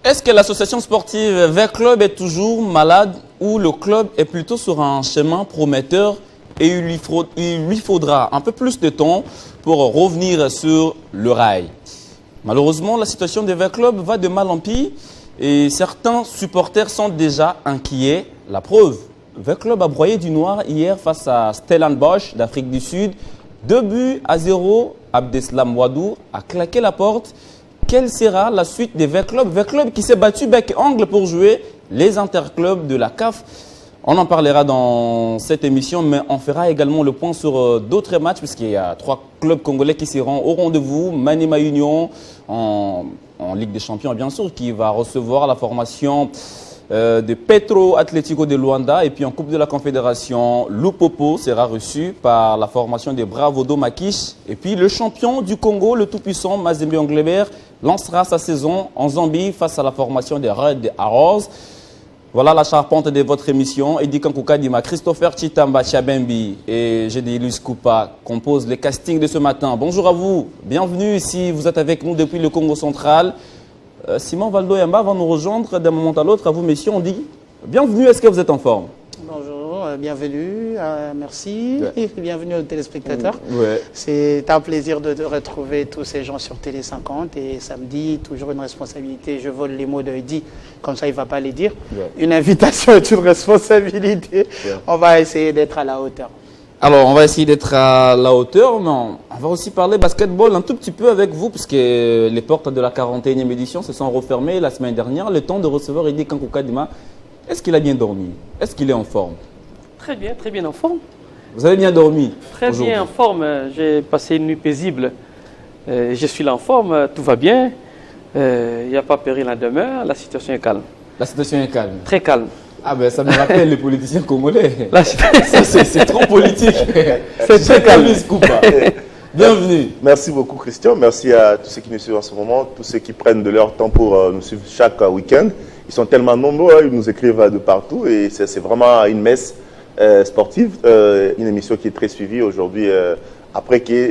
Est-ce que l'association sportive Vert Club est toujours malade ou le club est plutôt sur un chemin prometteur et il lui faudra un peu plus de temps pour revenir sur le rail? Malheureusement, la situation des Vert Club va de mal en pis et certains supporters sont déjà inquiets. La preuve, Vert Club a broyé du noir hier face à Stellenbosch d'Afrique du Sud. 2-0, Abdeslam Ouadou a claqué la porte. Quelle sera la suite des Vert Club? Vert Club qui s'est battu bec-angle pour jouer les interclubs de la CAF. On en parlera dans cette émission, mais on fera également le point sur d'autres matchs, puisqu'il y a 3 clubs congolais qui seront au rendez-vous. Maniema Union en Ligue des Champions, bien sûr, qui va recevoir la formation de Petro Atlético de Luanda. Et puis en Coupe de la Confédération, Lupopo sera reçu par la formation de Bravodo Makish. Et puis le champion du Congo, le tout-puissant Mazembe Anglebert, lancera sa saison en Zambie face à la formation des Reds de Arrows. Voilà la charpente de votre émission. Edi Kankouka Dima, Christopher Chitamba Chabembi et Gédéilus Koupa composent les castings de ce matin. Bonjour à vous, bienvenue si vous êtes avec nous depuis le Congo central. Simon Valdo Yamba va nous rejoindre d'un moment à l'autre. À vous, messieurs, on dit bienvenue. Est-ce que vous êtes en forme? Bonjour, bienvenue, merci et bienvenue aux téléspectateurs. Ouais. C'est un plaisir de retrouver tous ces gens sur Télé 50 et samedi, toujours une responsabilité. Je vole les mots de Eddy, comme ça il ne va pas les dire. Ouais. Une invitation est une responsabilité. Ouais. On va essayer d'être à la hauteur. Alors, on va essayer d'être à la hauteur, mais on va aussi parler basketball un tout petit peu avec vous, puisque les portes de la 41e édition se sont refermées la semaine dernière. Le temps de recevoir Edi Kankouka Dima. Est-ce qu'il a bien dormi? Est-ce qu'il est en forme? Très bien en forme. Vous avez bien dormi? Très bien en forme. J'ai passé une nuit paisible. Je suis là en forme, tout va bien. Il n'y a pas péril en demeure, la situation est calme. La situation est calme? Très calme. Ah ben ça me rappelle les politiciens congolais. C'est trop politique. C'est très calme. Bienvenue. Merci beaucoup Christian, merci à tous ceux qui nous suivent en ce moment, tous ceux qui prennent de leur temps pour nous suivre chaque week-end. Ils sont tellement nombreux, ils nous écrivent de partout et c'est vraiment une messe sportive, une émission qui est très suivie aujourd'hui,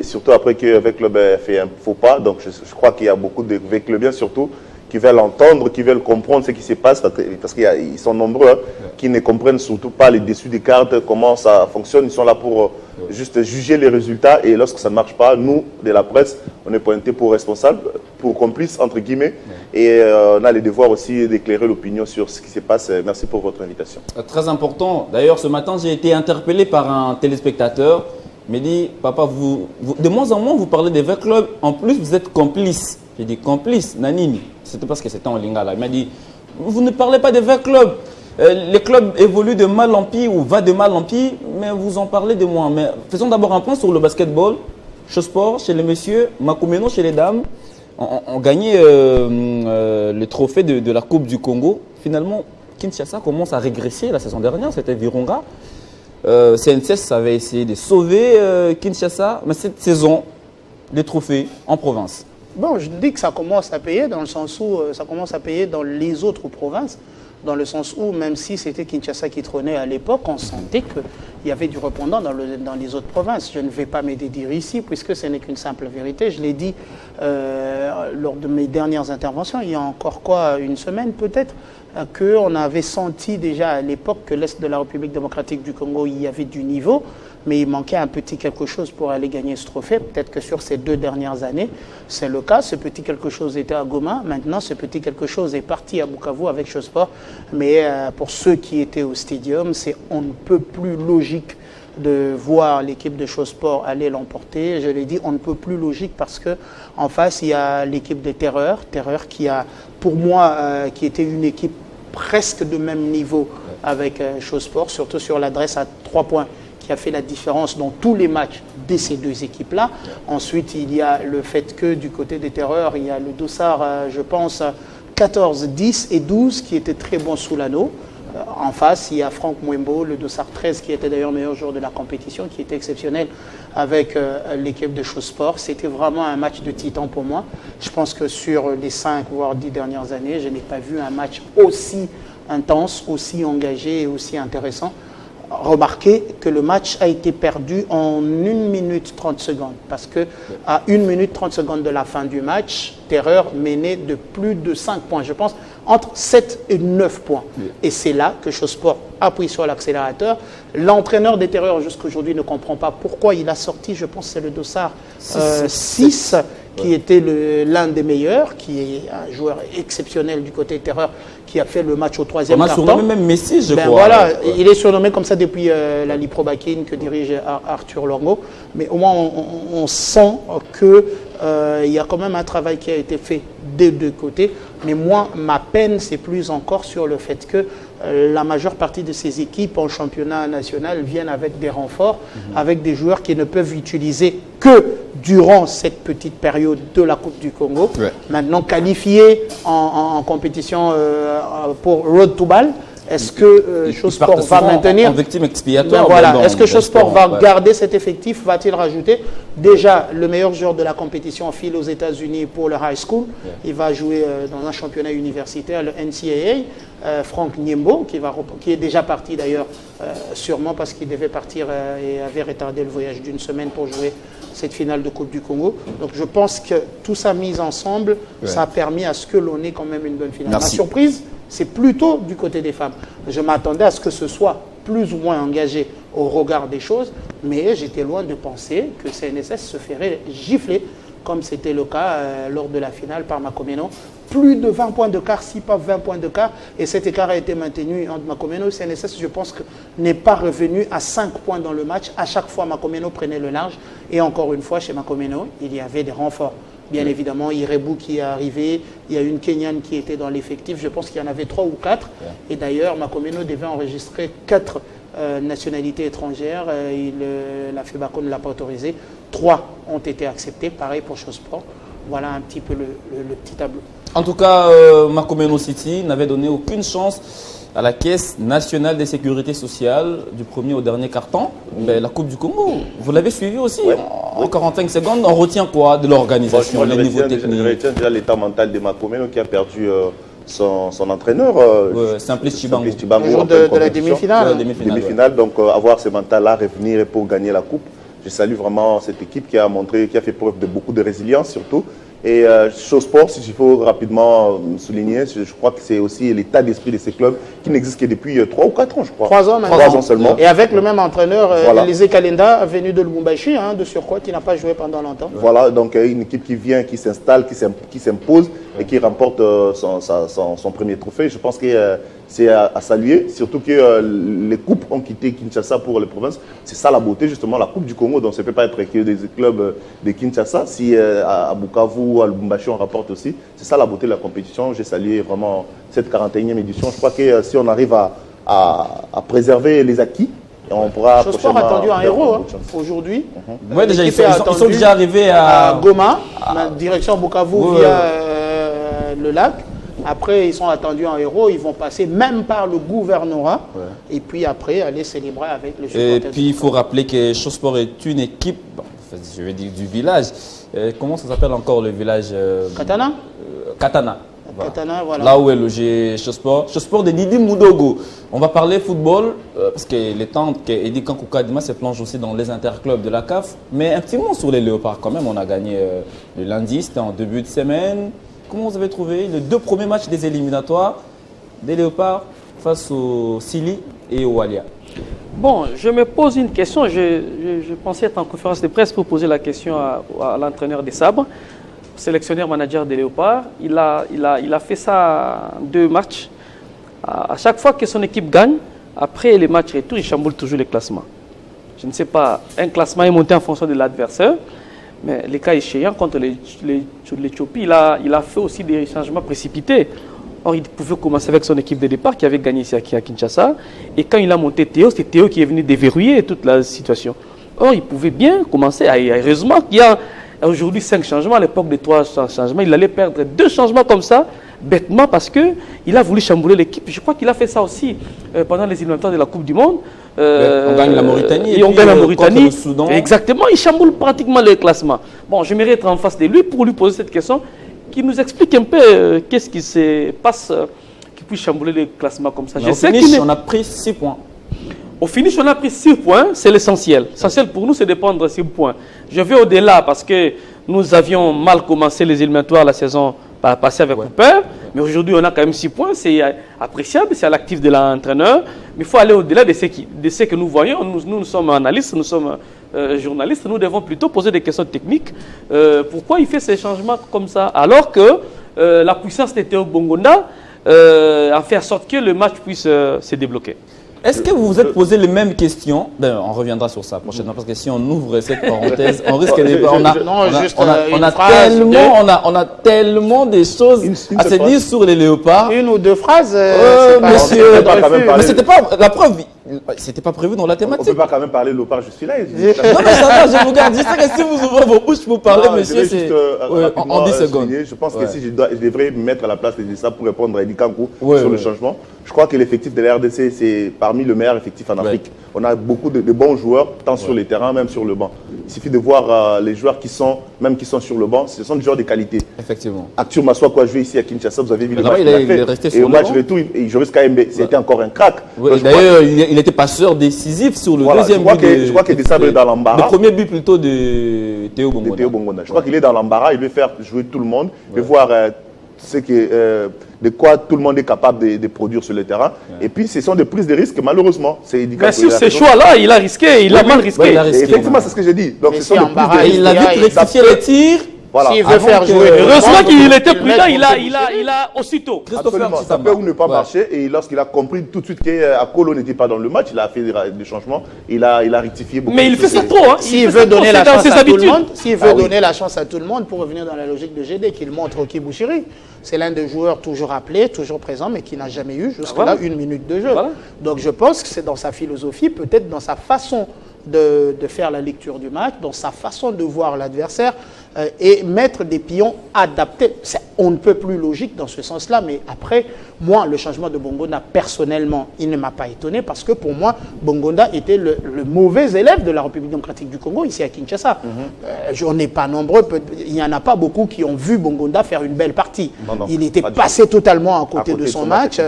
surtout après que Vert Club a fait un faux pas. Donc je crois qu'il y a beaucoup de Vert Clubiens surtout qui veulent entendre, qui veulent comprendre ce qui se passe, parce qu'ils sont nombreux, qui ne comprennent surtout pas les dessus des cartes, comment ça fonctionne. Ils sont là pour juste juger les résultats, et lorsque ça ne marche pas, nous, de la presse, on est pointé pour responsable, pour complice, entre guillemets, et on a le devoir aussi d'éclairer l'opinion sur ce qui se passe. Merci pour votre invitation. Très important. D'ailleurs, ce matin, j'ai été interpellé par un téléspectateur. Il m'a dit, papa, de moins en moins, vous parlez des Vert Club, en plus, vous êtes complice. J'ai dit, complice, Nanini. C'était parce que c'était en Lingala. Il m'a dit, vous ne parlez pas des Vert Club. Les clubs évoluent de mal en pis ou va de mal en pis, mais vous en parlez de moins. Mais faisons d'abord un point sur le basketball. Sport chez les messieurs, Makumeno chez les dames. On gagnait le trophée de la Coupe du Congo. Finalement, Kinshasa commence à régresser la saison dernière. C'était Virunga. CNCS avait essayé de sauver Kinshasa, mais cette saison, les trophées en province. Bon, je dis que ça commence à payer dans le sens où ça commence à payer dans les autres provinces, dans le sens où même si c'était Kinshasa qui trônait à l'époque, on sentait qu'il y avait du répondant dans les autres provinces. Je ne vais pas me dédire ici puisque ce n'est qu'une simple vérité. Je l'ai dit lors de mes dernières interventions, il y a encore une semaine peut-être, qu'on avait senti déjà à l'époque que l'Est de la République démocratique du Congo, il y avait du niveau, mais il manquait un petit quelque chose pour aller gagner ce trophée. Peut-être que sur ces 2 dernières années, c'est le cas. Ce petit quelque chose était à Goma. Maintenant, ce petit quelque chose est parti à Bukavu avec Sport. Mais pour ceux qui étaient au stadium, c'est on ne peut plus logique de voir l'équipe de Sport aller l'emporter. Je l'ai dit, on ne peut plus logique parce que en face, il y a l'équipe de Terreur qui a, pour moi, qui était une équipe presque de même niveau avec Sport, surtout sur l'adresse à 3 points, qui a fait la différence dans tous les matchs de ces 2 équipes-là. Ensuite, il y a le fait que du côté des Terreurs, il y a le dossard, je pense, 14, 10 et 12 qui étaient très bons sous l'anneau. En face, il y a Franck Mwembo, le dossard 13, qui était d'ailleurs meilleur joueur de la compétition, qui était exceptionnel avec l'équipe de Sport. C'était vraiment un match de titan pour moi. Je pense que sur les 5 voire 10 dernières années, je n'ai pas vu un match aussi intense, aussi engagé et aussi intéressant. remarqué que le match a été perdu en 1 minute 30 secondes. Parce que à 1 minute 30 secondes de la fin du match, Terreur menait de plus de 5 points. Je pense entre 7 et 9 points. Et c'est là que Chossport appuie sur l'accélérateur. L'entraîneur des Terreurs jusqu'à aujourd'hui ne comprend pas pourquoi il a sorti, je pense c'est le dossard 6, qui était l'un des meilleurs, qui est un joueur exceptionnel du côté Terreur, qui a fait le match au 3e On a quart-temps. surnommé même Messi, je crois. Voilà, il est surnommé comme ça depuis la Lipro Bakine que dirige Arthur Longo. Mais au moins, on sent que il y a quand même un travail qui a été fait des deux côtés. Mais moi, ma peine, c'est plus encore sur le fait que la majeure partie de ces équipes en championnat national viennent avec des renforts, avec des joueurs qui ne peuvent utiliser que durant cette petite période de la Coupe du Congo. Ouais. Maintenant, qualifiés en compétition pour Road to Ball, est-ce que Chossport va maintenir en victime expiatoire. voilà. Est-ce que Chossport va ouais. garder cet effectif? Va-t-il rajouter? Déjà, le meilleur joueur de la compétition file aux États-Unis pour le high school. Il va jouer dans un championnat universitaire, le NCAA. Franck Niembo, qui est déjà parti d'ailleurs, sûrement parce qu'il devait partir et avait retardé le voyage d'1 semaine pour jouer cette finale de Coupe du Congo. Donc je pense que tout ça mis ensemble, ça a permis à ce que l'on ait quand même une bonne finale. Merci. Ma surprise, c'est plutôt du côté des femmes. Je m'attendais à ce que ce soit plus ou moins engagé au regard des choses, mais j'étais loin de penser que CNSS se ferait gifler, comme c'était le cas lors de la finale par Makomeno. Plus de 20 points d'écart, si pas 20 points d'écart, et cet écart a été maintenu entre Makomeno et CNSS. Je pense que n'est pas revenu à 5 points dans le match. À chaque fois, Makomeno prenait le large, et encore une fois, chez Makomeno, il y avait des renforts. Bien évidemment, Irebu qui est arrivé, il y a une Kenyane qui était dans l'effectif, je pense qu'il y en avait 3 ou 4. Et d'ailleurs, Makomeno devait enregistrer 4 nationalités étrangères. La FEBACO ne l'a pas autorisé. 3 ont été acceptés, pareil pour Chossport. Voilà un petit peu le petit tableau. En tout cas, Makomeno City n'avait donné aucune chance à la Caisse nationale de sécurité sociale du premier au dernier carton. Mais la Coupe du Congo, vous l'avez suivi aussi en 45 secondes. On retient quoi de l'organisation, les niveaux techniques? Je retiens déjà l'état mental de Makomeno qui a perdu son entraîneur. Simplice Chibango. Le jour de la demi-finale. Demi-finale, donc avoir ce mental-là, revenir pour gagner la Coupe. Je salue vraiment cette équipe qui a fait preuve de beaucoup de résilience surtout. Et Chossport, si il faut rapidement souligner, je crois que c'est aussi l'état d'esprit de ces clubs qui n'existent que depuis 3 ou 4 ans, je crois. 3 ans maintenant. 3 ans seulement. Et avec le même entraîneur, Voilà. Elisée Kalenda, venu de Lubumbashi, de surcroît, qui n'a pas joué pendant longtemps. Voilà, donc une équipe qui vient, qui s'installe, qui s'impose et qui remporte son premier trophée. Je pense que c'est à saluer, surtout que les coupes ont quitté Kinshasa pour les provinces. C'est ça la beauté, justement, la Coupe du Congo, donc ça ne peut pas être que des clubs de Kinshasa. Si à Bukavu, à Lubumbashi, on rapporte aussi, c'est ça la beauté de la compétition. J'ai salué vraiment cette 41e édition. Je crois que si on arrive à préserver les acquis, on pourra Chossport a attendu un héros aujourd'hui. Ouais, déjà, ils L'équipe est sont attendue déjà arrivés à Goma, direction Bukavu via le lac. Après, ils sont attendus en héros. Ils vont passer même par le gouvernorat. Et puis après, aller célébrer avec les supporters. Et puis, il faut rappeler que Chossport est une équipe, je vais dire du village. Comment ça s'appelle encore le village Katana Katana. Voilà. Katana, voilà. Là où est logé Chossport. Chossport de Didi Moudogo. On va parler football, parce que les temps qu'Edi Kankouka Dima se plonge aussi dans les interclubs de la CAF. Mais un petit mot sur les Léopards quand même. On a gagné le lundi, c'était en début de semaine. Comment vous avez trouvé les 2 premiers matchs des éliminatoires des Léopards face au Sili et au Walia? Bon, je me pose une question. Je pensais être en conférence de presse pour poser la question à l'entraîneur des Sabres, sélectionneur manager des Léopards. Il a fait ça en 2 matchs. À chaque fois que son équipe gagne, après les matchs retour, il chamboule toujours les classements. Je ne sais pas, un classement est monté en fonction de l'adversaire. Mais les cas échéants contre l'Éthiopie, il a fait aussi des changements précipités. Or, il pouvait commencer avec son équipe de départ qui avait gagné ici à Kinshasa. Et quand il a monté Théo, c'est Théo qui est venu déverrouiller toute la situation. Or, il pouvait bien commencer. Heureusement qu'il y a aujourd'hui 5 changements. À l'époque de 3 changements, il allait perdre 2 changements comme ça, bêtement, parce qu'il a voulu chambouler l'équipe. Je crois qu'il a fait ça aussi pendant les éliminatoires de la Coupe du Monde. On gagne la Mauritanie et on gagne la Mauritanie. Le Soudan. Exactement, il chamboule pratiquement le classement. Bon, j'aimerais être en face de lui pour lui poser cette question, qu'il nous explique un peu qu'est-ce qui se passe, qu'il puisse chambouler le classement comme ça. On a pris 6 points. Au finish, on a pris 6 points, c'est l'essentiel. L'essentiel pour nous, c'est de prendre 6 points. Je vais au-delà parce que nous avions mal commencé les éliminatoires la saison passée avec Cooper, mais aujourd'hui, on a quand même 6 points, c'est appréciable, c'est à l'actif de l'entraîneur, mais il faut aller au-delà de ce que nous voyons. Nous sommes analystes, nous sommes journalistes, nous devons plutôt poser des questions techniques. Pourquoi il fait ces changements comme ça, alors que la puissance de Théo Bongonda a fait en sorte que le match puisse se débloquer. Est-ce que vous vous êtes posé les mêmes questions? On reviendra sur ça prochainement, parce que si on ouvre cette parenthèse, on risque de... On a tellement de choses à se dire sur les léopards. Une ou deux phrases. Monsieur, mais c'était pas la preuve. C'était pas prévu dans la thématique. On peut pas quand même parler de léopard juste là. Non mais ça va, je vous garde. Je sais que si vous ouvrez vos bouches pour parler, monsieur, c'est en 10 secondes. Je pense que si je devrais me mettre à la place de ça pour répondre à Eddie Kankou sur le changement, je crois que l'effectif de la RDC, c'est parmi le meilleur effectif en Afrique. On a beaucoup de bons joueurs, tant sur les terrains, même sur le banc. Il suffit de voir les joueurs qui sont sur le banc, ce sont des joueurs de qualité. Effectivement. Arthur Massoua, quoi, joué ici à Kinshasa, vous avez vu le match qu'il a fait. Et au match retour, Joris Kaembe, c'était encore un crack. D'ailleurs, il était passeur décisif sur le deuxième but. Je crois que Desabre est dans l'embarras. Le premier but plutôt de Théo Bongonda. Je crois qu'il est dans l'embarras, il veut faire jouer tout le monde, il veut voir de quoi tout le monde est capable de produire sur le terrain. Et puis, ce sont des prises de risques, malheureusement. Mais sur ces choix-là, il a risqué, il a mal risqué. Effectivement, c'est ce que j'ai dit. Donc, ce sont des prises de risques. Il a vite rectifié les tirs. Voilà. S'il veut faire jouer. Heureusement qu'il était prudent, il a aussitôt. Absolument, ça peut ou ne pas marcher. Et lorsqu'il a compris tout de suite qu'Akolo n'était pas dans le match, il a fait des changements. Il a rectifié beaucoup. Mais il fait ça trop. S'il veut donner la chance à tout le monde, s'il veut donner la chance à tout le monde pour revenir dans la logique de GD, qu'il montre au Kibouchiri. C'est l'un des joueurs toujours appelés, toujours présents, mais qui n'a jamais eu jusque-là une minute de jeu. Donc je pense que c'est dans sa philosophie, peut-être dans sa façon de faire la lecture du match, dans sa façon de voir l'adversaire et mettre des pions adaptés. On ne peut plus logique dans ce sens-là, mais après, moi, le changement de Bongonda, personnellement, il ne m'a pas étonné parce que pour moi, Bongonda était le mauvais élève de la République démocratique du Congo, ici à Kinshasa. On n'est pas nombreux, il n'y en a pas beaucoup qui ont vu Bongonda faire une belle partie. Il était passé totalement à côté de son match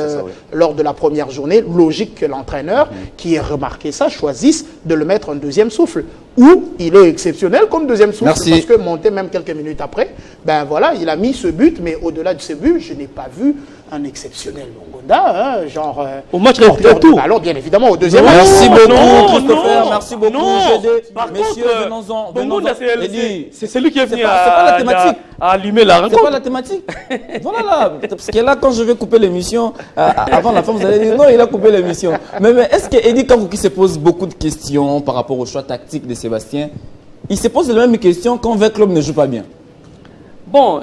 lors de la première journée. Logique que l'entraîneur, qui ait remarqué ça, choisisse de le mettre en deuxième souffle. Où il est exceptionnel comme deuxième souffle. Parce que monté même quelques minutes après, ben voilà, il a mis ce but, mais au-delà de ce but, je n'ai pas vu un exceptionnel Bongonda, genre... au match retour. Alors, bien évidemment, au deuxième match. Merci beaucoup, Christopher. Merci beaucoup, messieurs, venons-en. Bongonda, c'est celui qui est venu à allumer la rencontre. C'est pas la thématique. Voilà là. Parce que là, quand je vais couper l'émission, avant la fin, vous allez dire non, il a coupé l'émission. Mais est-ce que Eddie Kankou, qui se pose beaucoup de questions par rapport au choix tactique de Sébastien, il se pose les mêmes questions quand un club ne joue pas bien? Bon,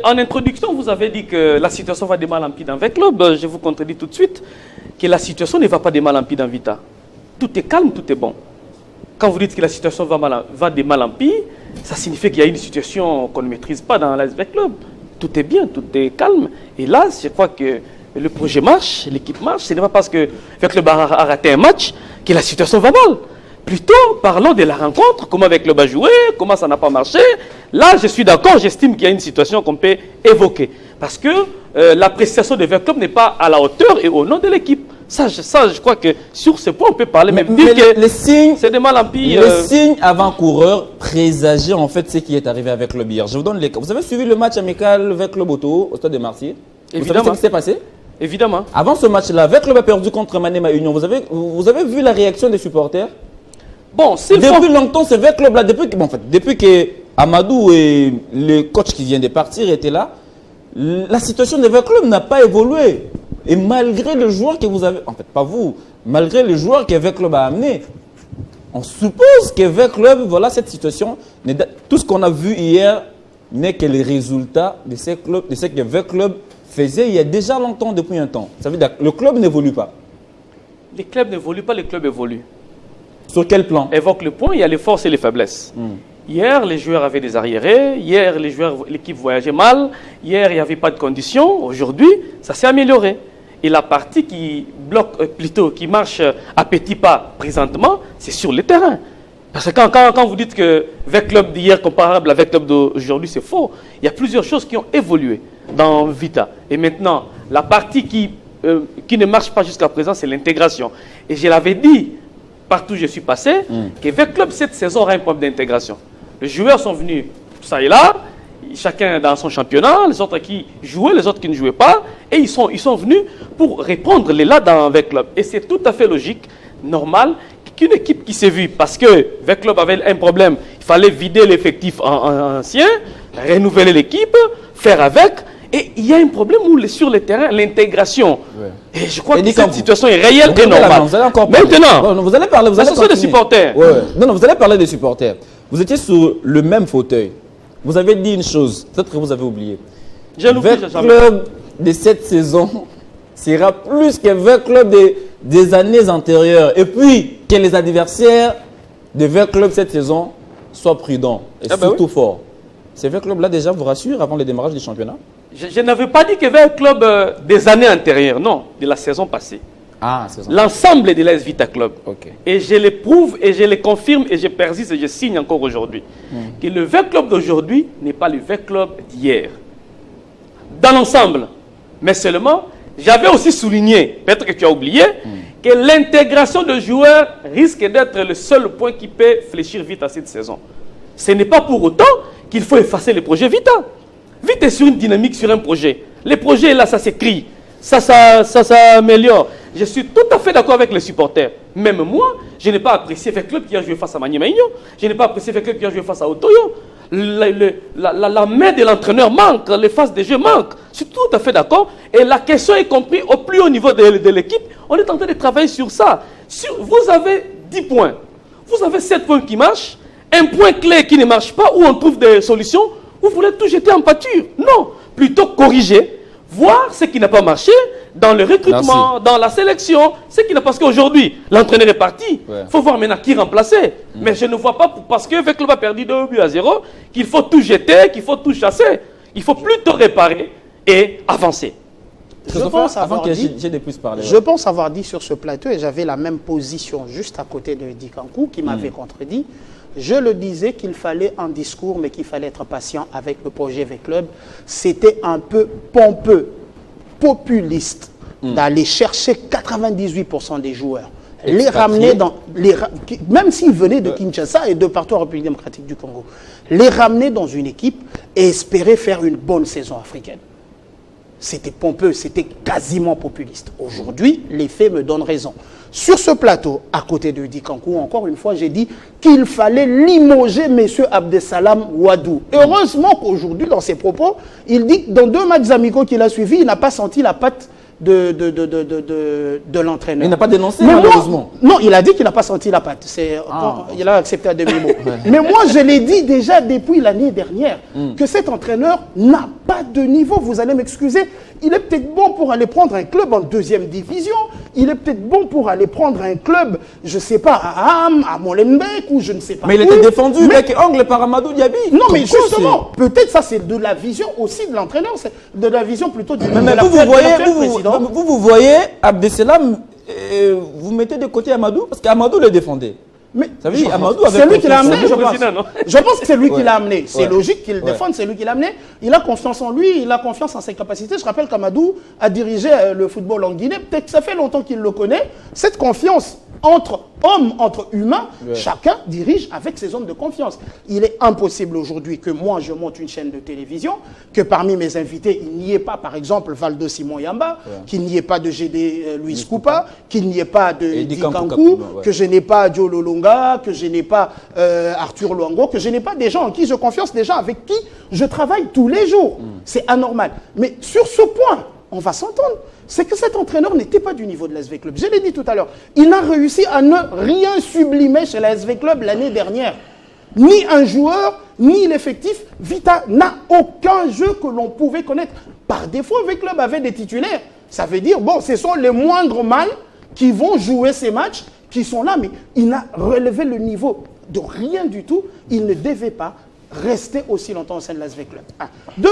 en introduction, vous avez dit que la situation va de mal en pis dans Vec Club. Je vous contredis tout de suite que la situation ne va pas de mal en pis dans Vita. Tout est calme, tout est bon. Quand vous dites que la situation va de mal en pis, ça signifie qu'il y a une situation qu'on ne maîtrise pas dans l'Vec Club. Tout est bien, tout est calme. Et là, je crois que le projet marche, l'équipe marche. Ce n'est pas parce que Vec Club a raté un match que la situation va mal. Plutôt, parlons de la rencontre, comment avec le bas joué, comment ça n'a pas marché. Là, je suis d'accord, j'estime qu'il y a une situation qu'on peut évoquer. Parce que l'appréciation de Vec Club n'est pas à la hauteur et au nom de l'équipe. Ça, je crois que sur ce point, on peut parler, même dire que c'est de mal en pis. Les signes avant-coureurs présageaient en fait ce qui est arrivé avec le hier. Je vous donne les cas. Vous avez suivi le match amical Vec Club Auto au stade de Marseille? Vous savez ce qui s'est passé? Évidemment. Avant ce match-là, Vec Club a perdu contre Manema Union. Vous avez vu la réaction des supporters? Bon, depuis longtemps, c'est Vec Club là, depuis que Amadou et le coach qui vient de partir étaient là, la situation de Vec Club n'a pas évolué. Et malgré le joueur que vous avez, en fait pas vous, malgré le joueur que Vec Club a amené, on suppose que Vec Club, voilà cette situation, tout ce qu'on a vu hier n'est que les résultats de ce que Vec Club faisait il y a déjà longtemps, depuis un temps. Ça veut dire que le club n'évolue pas. Les clubs n'évoluent pas, les clubs évoluent. Sur quel plan? Évoque le point, il y a les forces et les faiblesses. Hier, les joueurs avaient des arriérés. Hier, l'équipe voyageait mal. Hier, il n'y avait pas de conditions. Aujourd'hui, ça s'est amélioré. Et la partie qui bloque, plutôt qui marche à petits pas présentement, c'est sur le terrain. Parce que quand vous dites que Vec Club d'hier comparable avec Club d'aujourd'hui, c'est faux. Il y a plusieurs choses qui ont évolué dans Vita. Et maintenant, la partie qui ne marche pas jusqu'à présent, c'est l'intégration. Et je l'avais dit partout où je suis passé, que V Club cette saison aura un problème d'intégration. Les joueurs sont venus, ça et là, chacun dans son championnat, les autres qui jouaient, les autres qui ne jouaient pas, et ils sont venus pour répondre les là dans V Club. Et c'est tout à fait logique, normal, qu'une équipe qui s'est vue, parce que V Club avait un problème, il fallait vider l'effectif ancien, renouveler l'équipe, faire avec. Et il y a un problème où sur le terrain, l'intégration. Ouais. Et je crois que cette situation est réelle et normale. Maintenant, vous allez parler, des supporters. Ouais. Non, vous allez parler des supporters. Vous étiez sur le même fauteuil. Vous avez dit une chose, peut-être que vous avez oublié. Le club de cette saison sera plus que le club des années antérieures. Et puis, que les adversaires de V Club cette saison soient prudents et surtout forts. C'est V Club là déjà vous rassure avant le démarrage du championnat? Je n'avais pas dit qu'il y avait un club des années antérieures, non, de la saison passée. Ah, l'ensemble de l'AS Vita Club. Okay. Et je le prouve et je le confirme et je persiste et je signe encore aujourd'hui. Que le V Club d'aujourd'hui n'est pas le V Club d'hier. Dans l'ensemble. Mais seulement, j'avais aussi souligné, peut-être que tu as oublié, que l'intégration de joueurs risque d'être le seul point qui peut fléchir Vita cette saison. Ce n'est pas pour autant qu'il faut effacer le projet Vita. Vite sur une dynamique, sur un projet. Les projets, là, ça s'écrit. Ça s'améliore. Je suis tout à fait d'accord avec les supporters. Même moi, je n'ai pas apprécié le club qui a joué face à Maniema Union. Je n'ai pas apprécié le club qui a joué face à Otoyo. La main de l'entraîneur manque. Les phases de jeu manquent. Je suis tout à fait d'accord. Et la question est comprise au plus haut niveau de l'équipe. On est en train de travailler sur ça. Vous avez 10 points. Vous avez 7 points qui marchent. Un point clé qui ne marche pas, où on trouve des solutions. Vous voulez tout jeter en pâture? Non. Plutôt corriger, voir ce qui n'a pas marché dans le recrutement, dans la sélection, ce qui n'a pas. Parce qu'aujourd'hui, l'entraîneur est parti. Il faut voir maintenant qui remplacer. Mais je ne vois pas, parce que le club a perdu 2-0, qu'il faut tout jeter, qu'il faut tout chasser. Il faut plutôt réparer et avancer. Je pense avoir dit sur ce plateau, et j'avais la même position juste à côté de Dikankou qui m'avait contredit. Je le disais qu'il fallait un discours, mais qu'il fallait être patient avec le projet V-Club. C'était un peu pompeux, populiste, d'aller chercher 98% des joueurs. Les ramener dans... même s'ils venaient de Kinshasa et de partout en République démocratique du Congo. Les ramener dans une équipe et espérer faire une bonne saison africaine. C'était pompeux, c'était quasiment populiste. Aujourd'hui, les faits me donnent raison. Sur ce plateau, à côté de Dikankou, encore une fois, j'ai dit qu'il fallait limoger M. Abdesalam Ouadou. Heureusement qu'aujourd'hui, dans ses propos, il dit que dans 2 matchs amicaux qu'il a suivis, il n'a pas senti la patte de l'entraîneur. Il n'a pas dénoncé, malheureusement. Non, il a dit qu'il n'a pas senti la patte. Il a accepté à demi-mot. Mais moi, je l'ai dit déjà depuis l'année dernière, que cet entraîneur n'a pas de niveau. Vous allez m'excuser. Il est peut-être bon pour aller prendre un club en 2e division. Il est peut-être bon pour aller prendre un club, je ne sais pas, à Ham, à Molenbeek, ou je ne sais pas. Mais il était défendu avec Angle par Amadou Diaby. Non, mais justement, peut-être ça, c'est de la vision aussi de l'entraîneur. C'est de la vision plutôt du président. Vous voyez, Abdesalam, vous mettez de côté Amadou, parce qu'Amadou le défendait. Mais c'est lui qui l'a amené, je pense. Je pense que c'est lui qui l'a amené. C'est logique qu'il le défende, c'est lui qui l'a amené. Il a confiance en lui, il a confiance en ses capacités. Je rappelle qu'Amadou a dirigé le football en Guinée. Peut-être que ça fait longtemps qu'il le connaît. Cette confiance entre hommes, entre humains, chacun dirige avec ses hommes de confiance. Il est impossible aujourd'hui que moi, je monte une chaîne de télévision, que parmi mes invités, il n'y ait pas, par exemple, Valdo Simon Yamba, qu'il n'y ait pas de GD Louis Koupa, qu'il n'y ait pas de Dikankou, que je n'ai pas Joe Lolonga, que je n'ai pas Arthur Luango, que je n'ai pas des gens en qui je confiance, des gens avec qui je travaille tous les jours. C'est anormal. Mais sur ce point, on va s'entendre. C'est que cet entraîneur n'était pas du niveau de l'ASV Club. Je l'ai dit tout à l'heure. Il a réussi à ne rien sublimer chez l'ASV Club l'année dernière. Ni un joueur, ni l'effectif. Vita n'a aucun jeu que l'on pouvait connaître. Par défaut, l'ASV Club avait des titulaires. Ça veut dire, bon, ce sont les moindres mâles qui vont jouer ces matchs, qui sont là, mais il n'a relevé le niveau de rien du tout. Il ne devait pas rester aussi longtemps au sein de l'ASV Club. 2,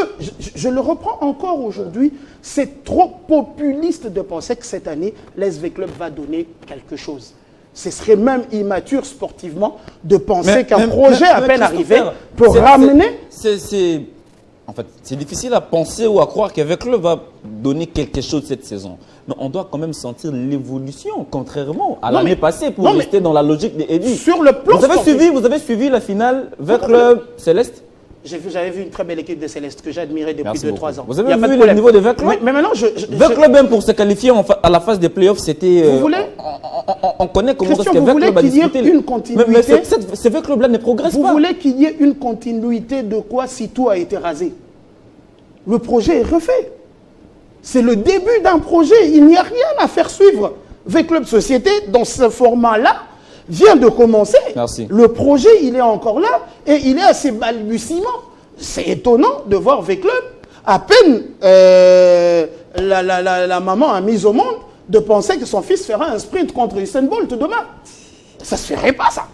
je le reprends encore aujourd'hui, c'est trop populiste de penser que cette année, l'ASV Club va donner quelque chose. Ce serait même immature sportivement de penser qu'un projet à peine arrivé peut ramener... En fait, c'est difficile à penser ou à croire qu'avec club va donner quelque chose cette saison. Mais on doit quand même sentir l'évolution, contrairement à l'année passée, pour rester dans la logique des Eddy. Sur le plan vous avez suivi la finale avec club Céleste? J'avais vu une très belle équipe de Céleste que j'admirais depuis 2-3 ans. Vous avez vu le niveau de Veclub? Mais maintenant, Veclub, même pour se qualifier à la phase des playoffs, c'était. Vous voulez on connaît comment Christian, est-ce que Veclub a disputé. Vous voulez qu'il y ait une continuité. Mais ces Veclub-là ne progressent pas. Vous voulez qu'il y ait une continuité de quoi si tout a été rasé? Le projet est refait. C'est le début d'un projet. Il n'y a rien à faire suivre. Veclub Société, dans ce format-là, vient de commencer. Merci. Le projet, il est encore là et il est à ses balbutiements. C'est étonnant de voir Veclub, à peine la maman a mis au monde, de penser que son fils fera un sprint contre Usain Bolt demain. Ça ne se ferait pas, ça.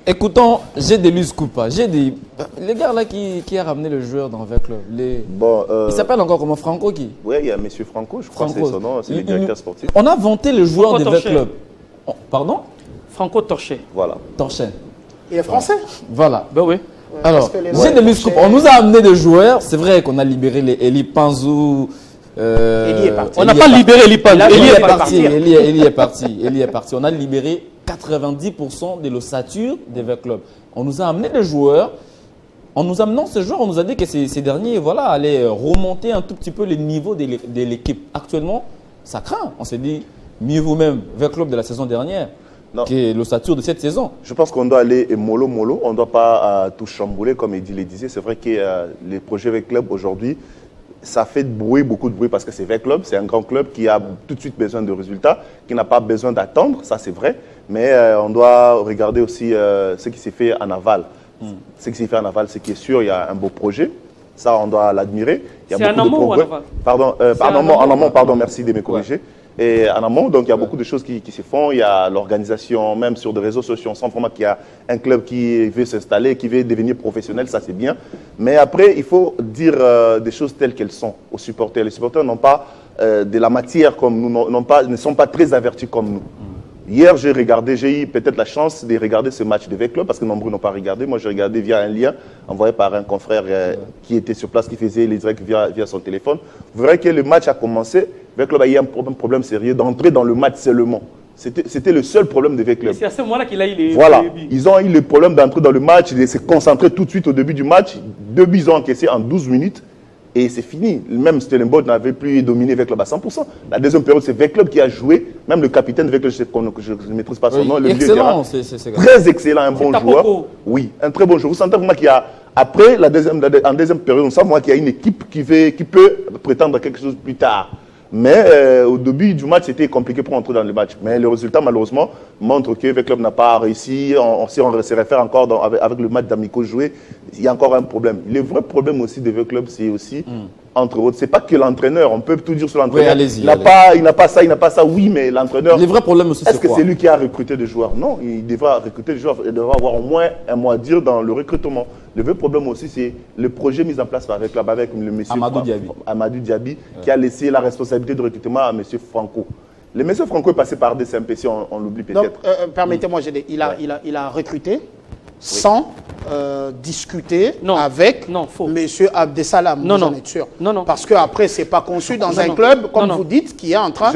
Écoutons, j'ai des Luz Coupa. Les gars là qui a ramené le joueur dans Veclub. Il s'appelle encore comment? Franco qui? Oui, il y a M. Franco, je crois que c'est son nom, c'est le directeur sportif. On a vanté le joueur de Veclub. Pardon? Franco Torché. Voilà. Torché. Il est français? Voilà. Ben oui. Alors, j'ai des Luz Coupa. On nous a amené des joueurs. C'est vrai qu'on a libéré les Eli Panzou. Eli est parti. On n'a pas libéré Eli Panzou. Eli est parti. On a libéré 90% de l'ossature des Veclub. On nous a amené des joueurs. En nous amenant ces joueurs, on nous a dit que ces derniers allaient remonter un tout petit peu les niveaux de l'équipe. Actuellement, ça craint. On s'est dit, mieux vous-même, Veclub de la saison dernière que l'ossature de cette saison. Je pense qu'on doit aller mollo. On ne doit pas tout chambouler, comme Eddy le disait. C'est vrai que les projets Veclub aujourd'hui, ça fait beaucoup de bruit parce que c'est Veclub, c'est un grand club qui a tout de suite besoin de résultats, qui n'a pas besoin d'attendre, ça c'est vrai. Mais on doit regarder aussi ce qui s'est fait en aval. Ce qui s'est fait en aval, c'est qu'il est sûr, il y a un beau projet. Ça, on doit l'admirer. C'est en amont ou en aval? En amont, pardon, merci de me corriger. Et en amont, donc il y a beaucoup de choses qui se font. Il y a l'organisation, même sur des réseaux sociaux. On sent vraiment qu'il y a un club qui veut s'installer, qui veut devenir professionnel, ça c'est bien. Mais après, il faut dire des choses telles qu'elles sont aux supporters. Les supporters n'ont pas de la matière comme nous, ne sont pas très avertis comme nous. Hier, j'ai eu peut-être la chance de regarder ce match de Veclub parce que nombreux n'ont pas regardé. Moi, j'ai regardé via un lien envoyé par un confrère qui était sur place, qui faisait les directs via son téléphone. Vous verrez que le match a commencé. Veclub a eu un problème sérieux d'entrer dans le match seulement. C'était le seul problème de Veclub. C'est à ce moment-là qu'il a eu les... Voilà. Ils ont eu le problème d'entrer dans le match, de se concentrer tout de suite au début du match. 2 buts ont encaissés en 12 minutes. Et c'est fini. Même Stellenbosch n'avait plus dominé Veclub à 100%. La deuxième période, c'est Veclub qui a joué. Même le capitaine Veclub, je ne maîtrise pas son nom. Excellent. Très excellent, un bon joueur. Oui, un très bon joueur. Vous sentez vraiment qu'il y a, après en deuxième période, on sent qu'il y a une équipe qui peut prétendre à quelque chose plus tard. Mais au début du match, c'était compliqué pour entrer dans le match. Mais le résultat, malheureusement, montre que Veclub n'a pas réussi. Si on se réfère encore avec le match d'Amico joué, il y a encore un problème. Le vrai problème aussi de Veclub, c'est aussi, entre autres, c'est pas que l'entraîneur. On peut tout dire sur l'entraîneur. Oui, il n'a pas ça. Oui, mais l'entraîneur. Le vrai problème aussi, est-ce que c'est lui qui a recruté des joueurs? Non, il devra recruter des joueurs. Il devra avoir au moins un mot à dire dans le recrutement. Le vrai problème aussi, c'est le projet mis en place par Veclub avec le monsieur Amadou Diaby, qui a laissé la responsabilité de recrutement à monsieur Franco. Le monsieur Franco est passé par DCMP, si on l'oublie peut-être. Permettez-moi, il a recruté sans discuter avec monsieur Abdesalam. Vous en êtes sûr? Non. Parce qu'après, ce n'est pas conçu dans un club, comme vous dites, qui est en train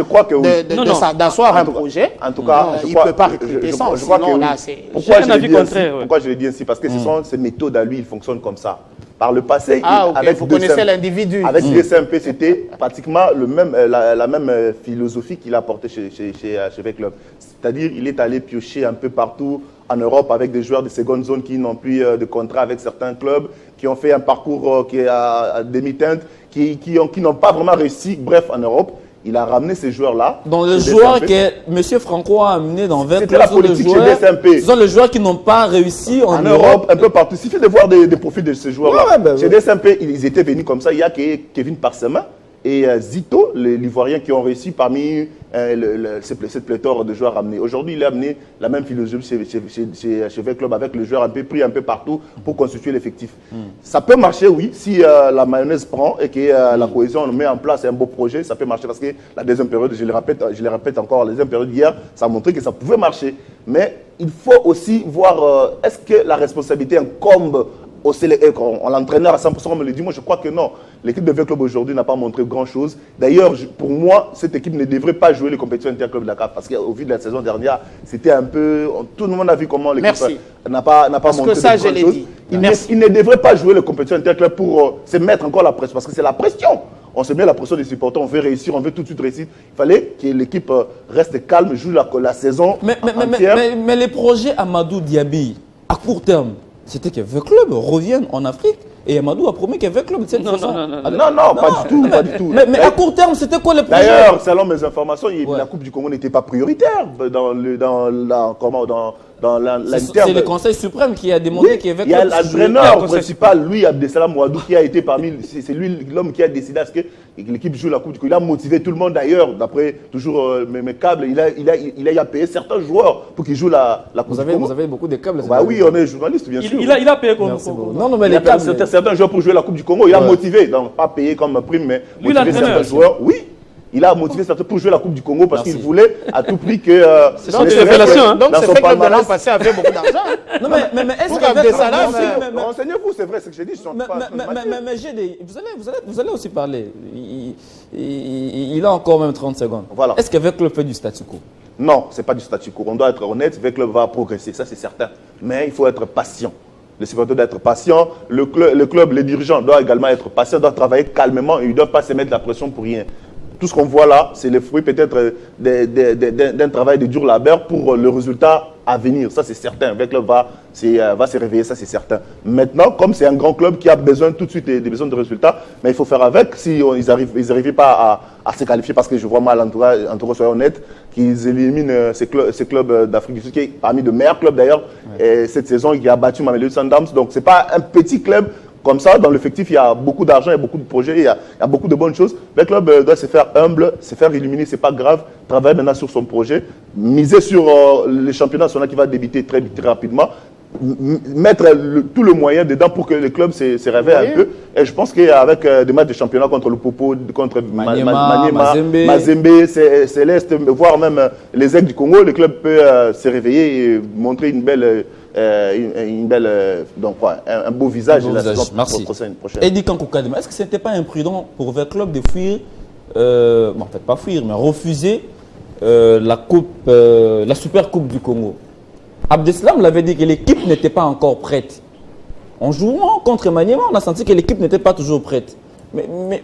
d'asseoir un projet. En tout cas, il ne peut pas recruter sans. Sinon, là, c'est... Pourquoi je l'ai dit ainsi? Parce que ce sont ces méthodes à lui, ils fonctionnent comme ça. Par le passé, vous connaissez l'individu. Avec DCMP, c'était pratiquement la même philosophie qu'il a portée chez Veclub. C'est-à-dire, il est allé piocher un peu partout en Europe avec des joueurs de seconde zone qui n'ont plus de contrat avec certains clubs, qui ont fait un parcours qui est à demi-teinte, qui n'ont pas vraiment réussi, bref, en Europe. Il a ramené ces joueurs-là. Dans les joueurs que M. Franco a amenés dans 20 clubs, ce sont les joueurs qui n'ont pas réussi en Europe, un peu partout. Il suffit de voir des profils de ces joueurs-là. Chez DSMP, ils étaient venus comme ça. Il y a Kevin Parsema et Zito, l'Ivoirien, qui ont réussi parmi cette pléthore de joueurs ramenés. Aujourd'hui, il a amené la même philosophie chez Veclub avec le joueur un peu pris un peu partout pour constituer l'effectif. Ça peut marcher, oui, si la mayonnaise prend et que la cohésion on met en place un beau projet, ça peut marcher parce que la deuxième période, je le répète encore, la deuxième période hier, ça a montré que ça pouvait marcher. Mais il faut aussi voir, est-ce que la responsabilité incombe l'entraîneur à 100%, on me le dit, moi je crois que non. L'équipe de V-Club aujourd'hui n'a pas montré grand-chose. D'ailleurs, pour moi, cette équipe ne devrait pas jouer les compétitions interclubs de Dakar parce qu'au vu de la saison dernière, c'était un peu... Tout le monde a vu comment l'équipe n'a pas montré parce que ça, je l'ai dit. Il ne devrait pas jouer les compétitions interclubs pour se mettre encore la pression parce que c'est la pression. On se met la pression des supporters, on veut réussir, on veut tout de suite réussir. Il fallait que l'équipe reste calme, joue la saison entière. Mais les projets Amadou Diaby, à court terme, c'était que V-Club revienne en Afrique et Amadou a promis que V-Club cette saison. Non, pas du tout. Mais à court terme, c'était quoi les projets? D'ailleurs, selon mes informations, la Coupe du Congo n'était pas prioritaire c'est le Conseil suprême qui a demandé qu'il y avait... Il y a l'entraîneur principal, lui, Abdesalam Ouadou, qui a été parmi... C'est lui l'homme qui a décidé à ce que l'équipe joue la Coupe du Congo. Il a motivé tout le monde d'ailleurs, d'après toujours mes câbles. Il a payé certains joueurs pour qu'ils jouent la Coupe du Congo. Vous avez beaucoup de câbles. Bah oui, on est journaliste, bien sûr. Il a payé comme... Non, mais les câbles... Certains joueurs pour jouer la Coupe du Congo. Il a motivé, donc pas payé comme prime, mais motivé certains joueurs. Oui. Il a motivé certains pour jouer la Coupe du Congo parce qu'il voulait à tout prix que... C'est une révélation. Donc c'est fait que le l'an passé avait beaucoup d'argent. Non, mais est-ce que... Renseignez-vous, c'est vrai, c'est ce que j'ai dit. Mais GD, vous allez aussi parler. Il a encore même 30 secondes. Voilà. Est-ce que V-Club fait du statu quo? Non, ce n'est pas du statu quo. On doit être honnête, V-Club va progresser, ça c'est certain. Mais il faut être patient. Les supporters doivent être patients. Le club, les dirigeants doivent également être patients, doivent travailler calmement et ils ne doivent pas se mettre la pression pour rien. Tout ce qu'on voit là, c'est le fruit peut-être d'un travail de dur labeur pour le résultat à venir. Ça, c'est certain. Le club va se réveiller, ça, c'est certain. Maintenant, comme c'est un grand club qui a besoin tout de suite des besoins de résultats, mais il faut faire avec. Si ils n'arrivent pas à se qualifier, parce que je vois mal, en tout cas, soyons honnêtes, qu'ils éliminent ces clubs d'Afrique du Sud, qui est parmi de meilleurs clubs d'ailleurs, cette saison, qui a battu Mamelodi Sundowns. Donc, ce n'est pas un petit club. Comme ça, dans l'effectif, il y a beaucoup d'argent, il y a beaucoup de projets, il y a beaucoup de bonnes choses. Le club doit se faire humble, se faire éliminer, ce n'est pas grave. Travailler maintenant sur son projet, miser sur le championnat national qui va débuter très rapidement, mettre tout le moyen dedans pour que le club se réveille un peu. Et je pense qu'avec des matchs de championnat contre le Popo, contre Maniema, Mazembe, Céleste, voire même les Aigles du Congo, le club peut se réveiller et montrer un beau visage de la saison prochaine. Eddie Kankoukadima, est-ce que ce n'était pas imprudent pour le club de fuir, en fait pas fuir, mais refuser la Super Coupe du Congo? Abdeslam l'avait dit que l'équipe n'était pas encore prête. En jouant contre Maniema, on a senti que l'équipe n'était pas toujours prête. Mais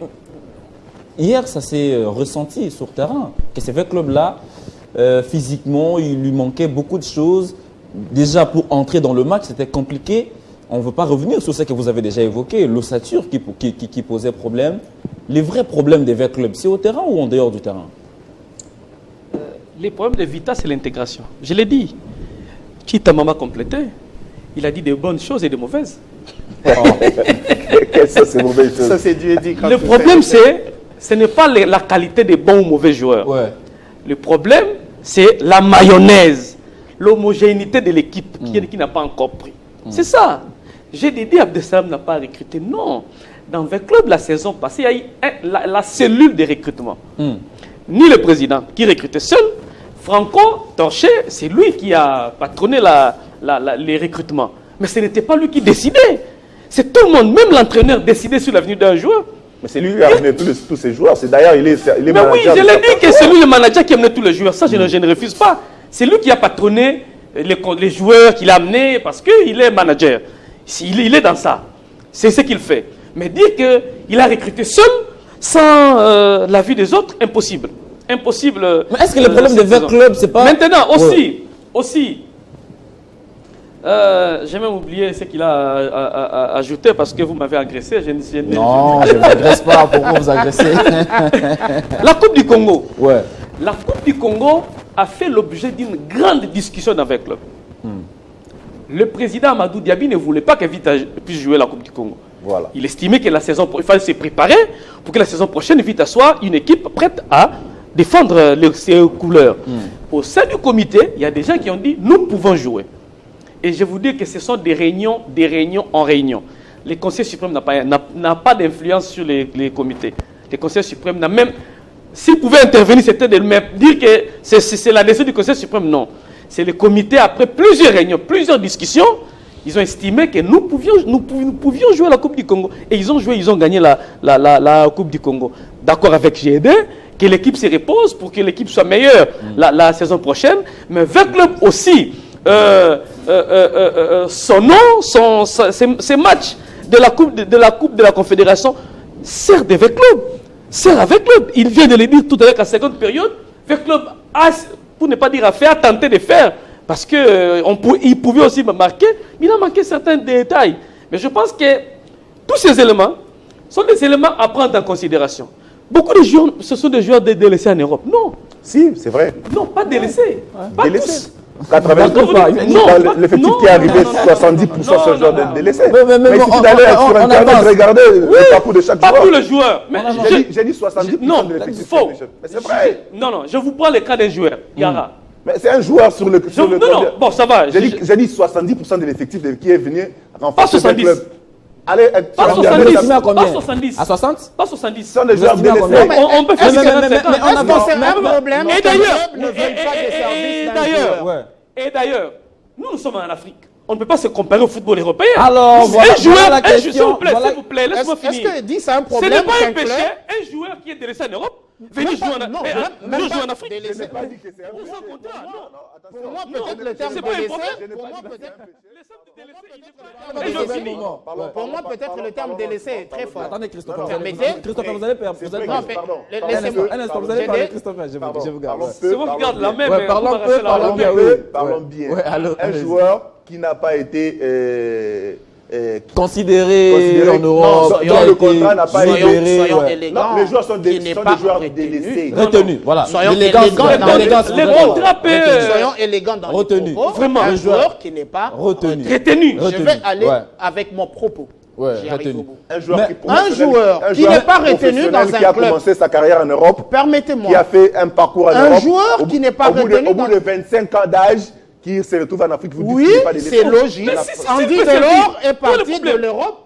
hier, ça s'est ressenti sur terrain, que ce club-là, physiquement, il lui manquait beaucoup de choses. Déjà, pour entrer dans le match, c'était compliqué. On ne veut pas revenir sur ce que vous avez déjà évoqué, l'ossature qui posait problème. Les vrais problèmes des V-Clubs, c'est au terrain ou en dehors du terrain? Les problèmes de Vita, c'est l'intégration. Je l'ai dit. Chita Mama complété. Il a dit des bonnes choses et des mauvaises. Ça, c'est mauvais. Ça, c'est Dieu dit. Le problème, ce n'est pas la qualité des bons ou mauvais joueurs. Ouais. Le problème, c'est la mayonnaise, l'homogénéité de l'équipe qui n'a pas encore pris. C'est ça. J'ai dit Abdesalam n'a pas recruté. Non. Dans le club, la saison passée, il y a eu la cellule de recrutement. Ni le président qui recrutait seul. Franco Torché, c'est lui qui a patronné les recrutements. Mais ce n'était pas lui qui décidait. C'est tout le monde, même l'entraîneur, décidait sur l'avenir d'un joueur. Mais c'est lui qui a amené tous ces joueurs. C'est d'ailleurs, il est mais manager. Oui, je l'ai dit que c'est lui le manager qui a amené tous les joueurs. Ça, je ne refuse pas. C'est lui qui a patronné les joueurs qu'il a amenés parce qu'il est manager. Il est dans ça. C'est ce qu'il fait. Mais dire qu'il a recruté seul, sans l'avis des autres, impossible. Impossible. Mais est-ce que le problème de V-Club, c'est pas... Maintenant, aussi, j'ai même oublié ce qu'il a ajouté parce que vous m'avez agressé. Non, je ne vous agresse pas. Pourquoi vous agressez? La Coupe du Congo. Ouais. La Coupe du Congo a fait l'objet d'une grande discussion avec le club. Le président Amadou Diaby ne voulait pas que Vita puisse jouer la Coupe du Congo. Voilà. Il estimait que il fallait se préparer pour que la saison prochaine, Vita soit une équipe prête à défendre ses couleurs. Au sein du comité, il y a des gens qui ont dit nous pouvons jouer. Et je vous dis que ce sont des réunions en réunion. Le Conseil suprême n'a pas d'influence sur les comités. Le Conseil suprême n'a même... S'il pouvait intervenir, c'était de même dire que c'est la décision du Conseil suprême. Non. C'est le comité, après plusieurs réunions, plusieurs discussions, Ils ont estimé que nous pouvions jouer la Coupe du Congo. Et ils ont joué, ils ont gagné la Coupe du Congo. D'accord avec GED, que l'équipe se repose pour que l'équipe soit meilleure la saison prochaine. Mais Veclub aussi, son nom, ses matchs de la Coupe de la Confédération sert de Veclub. Sert à Veclub. Il vient de le dire tout à l'heure qu'à 50 période, Veclub a, pour ne pas dire a tenté de faire. Parce qu'il pouvait aussi marquer, mais il a manqué certains détails. Mais je pense que tous ces éléments sont des éléments à prendre en considération. Beaucoup de joueurs, ce sont des joueurs délaissés en Europe. Non. Si, c'est vrai. Non, pas délaissés. Pas Délaissés. tous. 92, l'effectif qui est arrivé, 70% ce genre de délaissés. Mais il suffit d'aller sur Internet regarder le parcours de chaque joueur. Pas tous les joueurs. J'ai dit 70% de l'effectif. Faux. Mais c'est vrai. Non, je vous prends le cas des joueurs. Yara. Mais c'est un joueur sur le non, bon, ça va. J'ai dit 70% de l'effectif qui est venu renforcer Pas le club. 70. Allez, Pas 70. à combien? Pas 70. À 60? Pas 70. Ce sont des joueurs délaissés. On peut faire Est-ce que- 50. mais on avance un problème. Et d'ailleurs, ne veulent pas des services d'un joueur. Et d'ailleurs, nous sommes en Afrique. On ne peut pas se comparer au football européen. Alors, voilà, un joueur, voilà la question. s'il vous plaît, laisse-moi Est-ce finir. que dit c'est un Ce problème n'est pas un qu'un péché, club- un joueur qui est délaissé en Europe, venir jouer en Afrique. délaissé. Je n'ai pas dit que c'est un On péché. s'en contraire, non. Pour moi, Non, peut-être le terme c'est pas un délaissé. problème. Pour moi, peut-être. Et je finis. Pour moi, peut-être le terme délaissé est très fort. Attendez, Christophe. Permettez. Christophe, vous allez Non, mais Pardon. laissez-moi. Un instant, vous allez parler, Christophe. Je vous garde. C'est moi qui garde la même. Ouais, parlons peu, parlons bien. Parlons bien. Ouais, alors, Un allez-y. joueur qui n'a pas été Considéré en non, Europe, dont le contrat n'a pas été Soyons ouais. élégants. Non, les joueurs sont des qui n'est joueurs pas délaissés. retenu, voilà. Soyons L'élégance, élégants dans l'élégance, les l'élégance. contrats Soyons élégants dans Retenu. les propos. Vraiment. Un joueur qui n'est pas Retenu. Retenu. Je Retenu. vais aller Ouais. avec mon propos. Ouais, J'y arrive retenu. au bout. Un joueur Mais qui un joueur qui n'est pas retenu dans qui a un club. commencé sa carrière en Europe, qui a Permettez-moi. fait un parcours en Un Europe. joueur qui n'est pas retenu au bout dans- de 25 ans d'âge, qui se retrouve en Afrique, vous dites Oui, qu'il n'est pas délaissé. c'est logique. Mais si, Andy c'est Delors c'est est parti le de problème. l'Europe.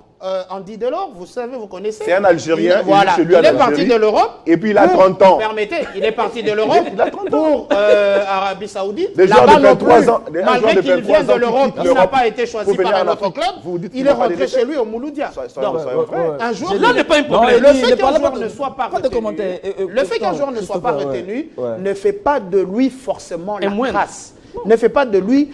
Andy Delors, vous savez, vous connaissez. C'est un Algérien, il Voilà. vit chez lui en Il est parti Algérie. de l'Europe. Et puis il a pour- 30 ans. Permettez, il est parti de l'Europe Il a 30 ans. pour Arabie Saoudite. Des joueurs Là-bas de non 23 plus, ans, des joueurs malgré de qu'il 23 vienne de ans qui l'Europe, quittent il n'a l'Europe pas été choisi pour venir par un en autre Afrique. club. Vous dites qu'il Il n'est est pas rentré délaissé. chez lui au Mouloudia. Soyons Donc, vrais. un joueur Là n'est pas un Non, problème. le il fait ne qu'un parle joueur pas ne soit pas pas de retenu, commentaires. le fait qu'un joueur ne soit pas Christophe, retenu ouais. ne fait pas de lui forcément la moindre. trace. Ne fait pas de lui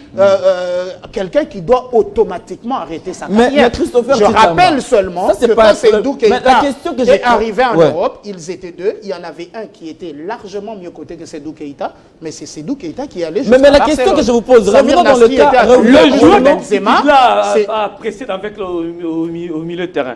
quelqu'un qui doit automatiquement arrêter sa Mais carrière. Christopher Je Tchitamba, rappelle seulement ça, c'est que pas quand un problème. Seydou Mais la Keïta question que est j'ai- arrivé en Ouais. Europe, ils étaient deux. Il y en avait un qui était largement mieux coté que Seydou Keïta, mais c'est Seydou Keïta qui allait jusqu'à Mais la Barcelone. question que je vous pose, Samir revenons dans le Nasri cas- était à revenons- côté Le de joueur Benzema, c'est- a pressé avec au milieu de terrain.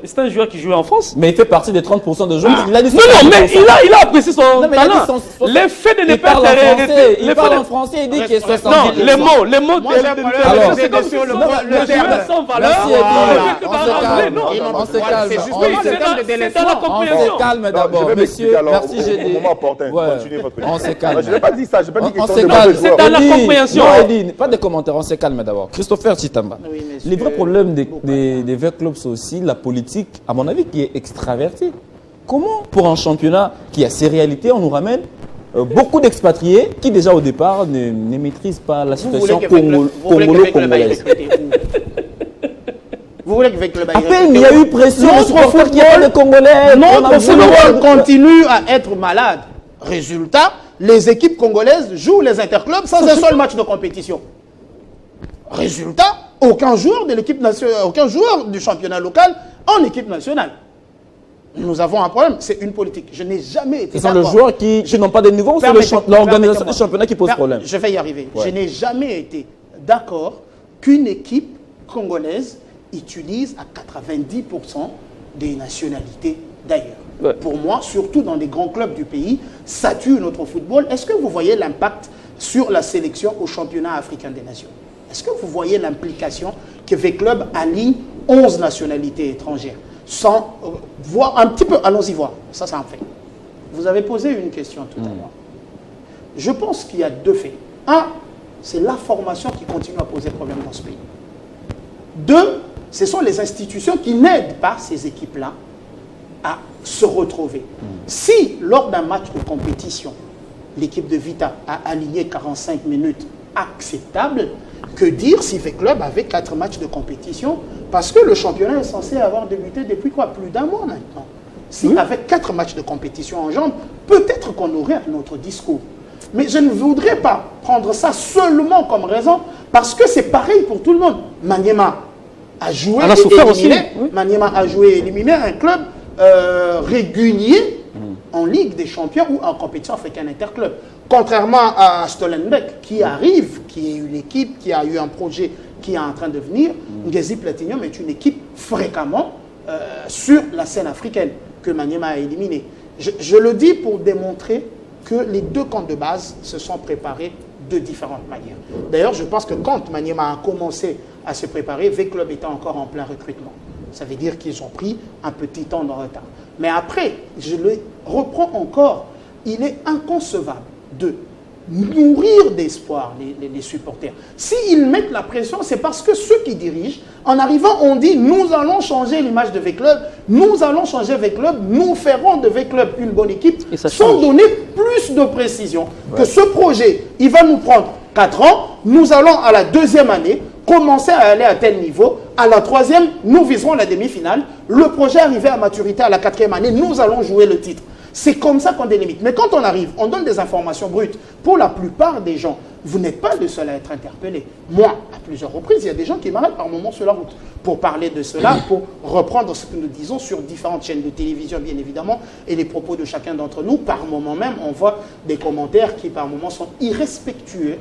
C'est un joueur qui jouait en France. Mais il fait partie des 30% de joueurs. Il a dit Non, non, mais 70%. il a apprécié son Non, mais il a dit talent. son- L'effet de ne Il pas parle en français. Il l'effet parle de- en français. Il dit qu'il est Non, 70%. les mots Moi, j'ai un problème Alors, avec c'est comme sur le si terme. joueur sans valeur. Merci, Voilà. Eddy. le On fait se de parler, calme. non. On se Voilà, calme. c'est On justement se le c'est terme de dans la délaissement. On compréhension. se calme Non, d'abord, je vais monsieur. m'expliquer alors Merci, au GD. moment opportun. Ouais. Continuez votre On se calme. Je n'ai pas dit ça, je n'ai pas dit qu'ils On sont se des calme. mauvais C'est joueurs. dans la Eddy, compréhension. non, Eddy, pas de commentaires, on se calme d'abord. Christopher Tchitamba. Oui, monsieur. Les vrais problèmes des vrais clubs, c'est aussi la politique, à mon avis, qui est extravertie. Comment, pour un championnat qui a ses réalités, on nous ramène beaucoup d'expatriés qui, déjà au départ, ne maîtrisent pas la Vous voulez situation que Veclub aille congolaise. recruter où? Vous voulez que Veclub aille À peine, recruter il y a où? eu pression Notre des supporters qui football- étaient les Congolais. Notre football continue à être malade. Résultat, les équipes congolaises jouent les interclubs sans un seul match de compétition. Résultat, aucun joueur de l'équipe nationale, aucun joueur du championnat local en équipe nationale. Nous avons un problème, c'est une politique. Je n'ai jamais été Ce sont les d'accord. joueurs qui n'ont pas de niveau, c'est l'organisation du championnat qui pose problème. Je vais y arriver. Ouais. Je n'ai jamais été d'accord qu'une équipe congolaise utilise à 90% des nationalités d'ailleurs. Ouais. Pour moi, surtout dans les grands clubs du pays, ça tue notre football. Est-ce que vous voyez l'impact sur la sélection au championnat africain des nations? Est-ce que vous voyez l'implication que Veclub aligne 11 nationalités étrangères sans voir un petit peu, allons-y voir, ça c'est un fait. Vous avez posé une question tout à l'heure. Je pense qu'il y a deux faits. Un, c'est la formation qui continue à poser problème dans ce pays. Deux, ce sont les institutions qui n'aident pas ces équipes-là à se retrouver. Si, lors d'un match de compétition, l'équipe de Vita a aligné 45 minutes acceptable que dire si V-Club avait 4 matchs de compétition, parce que le championnat est censé avoir débuté depuis quoi? Plus d'un mois maintenant. Si avec 4 matchs de compétition en jambes, peut-être qu'on aurait un autre discours. Mais je ne voudrais pas prendre ça seulement comme raison, parce que c'est pareil pour tout le monde. Maniema a joué et éliminé. Maniema a joué et éliminé un club régulier en Ligue des Champions ou en compétition africaine interclub. Contrairement à Stolenbeek, qui arrive, qui est une équipe, qui a eu un projet qui est en train de venir, Ngezi Platinum est une équipe fréquemment sur la scène africaine que Maniema a éliminé. Je le dis pour démontrer que les deux camps de base se sont préparés de différentes manières. D'ailleurs, je pense que quand Maniema a commencé à se préparer, V-Club était encore en plein recrutement. Ça veut dire qu'ils ont pris un petit temps de retard. Mais après, je le reprends encore, il est inconcevable de nourrir d'espoir les supporters. S'ils mettent la pression, c'est parce que ceux qui dirigent, en arrivant, ont dit « Nous allons changer l'image de V-Club, nous allons changer V-Club, nous ferons de V-Club une bonne équipe », sans donner plus de précision. Que ce projet, il va nous prendre 4 ans, nous allons à la 2e année, commencer à aller à tel niveau, à la 3e, nous viserons la demi-finale, le projet arrivé à maturité à la 4e année, nous allons jouer le titre. C'est comme ça qu'on délimite. Mais quand on arrive, on donne des informations brutes. Pour la plupart des gens, vous n'êtes pas le seul à être interpellé. Moi, à plusieurs reprises, il y a des gens qui m'arrêtent par moments sur la route pour parler de cela, pour reprendre ce que nous disons sur différentes chaînes de télévision, bien évidemment, et les propos de chacun d'entre nous. Par moment même, on voit des commentaires qui, par moments, sont irrespectueux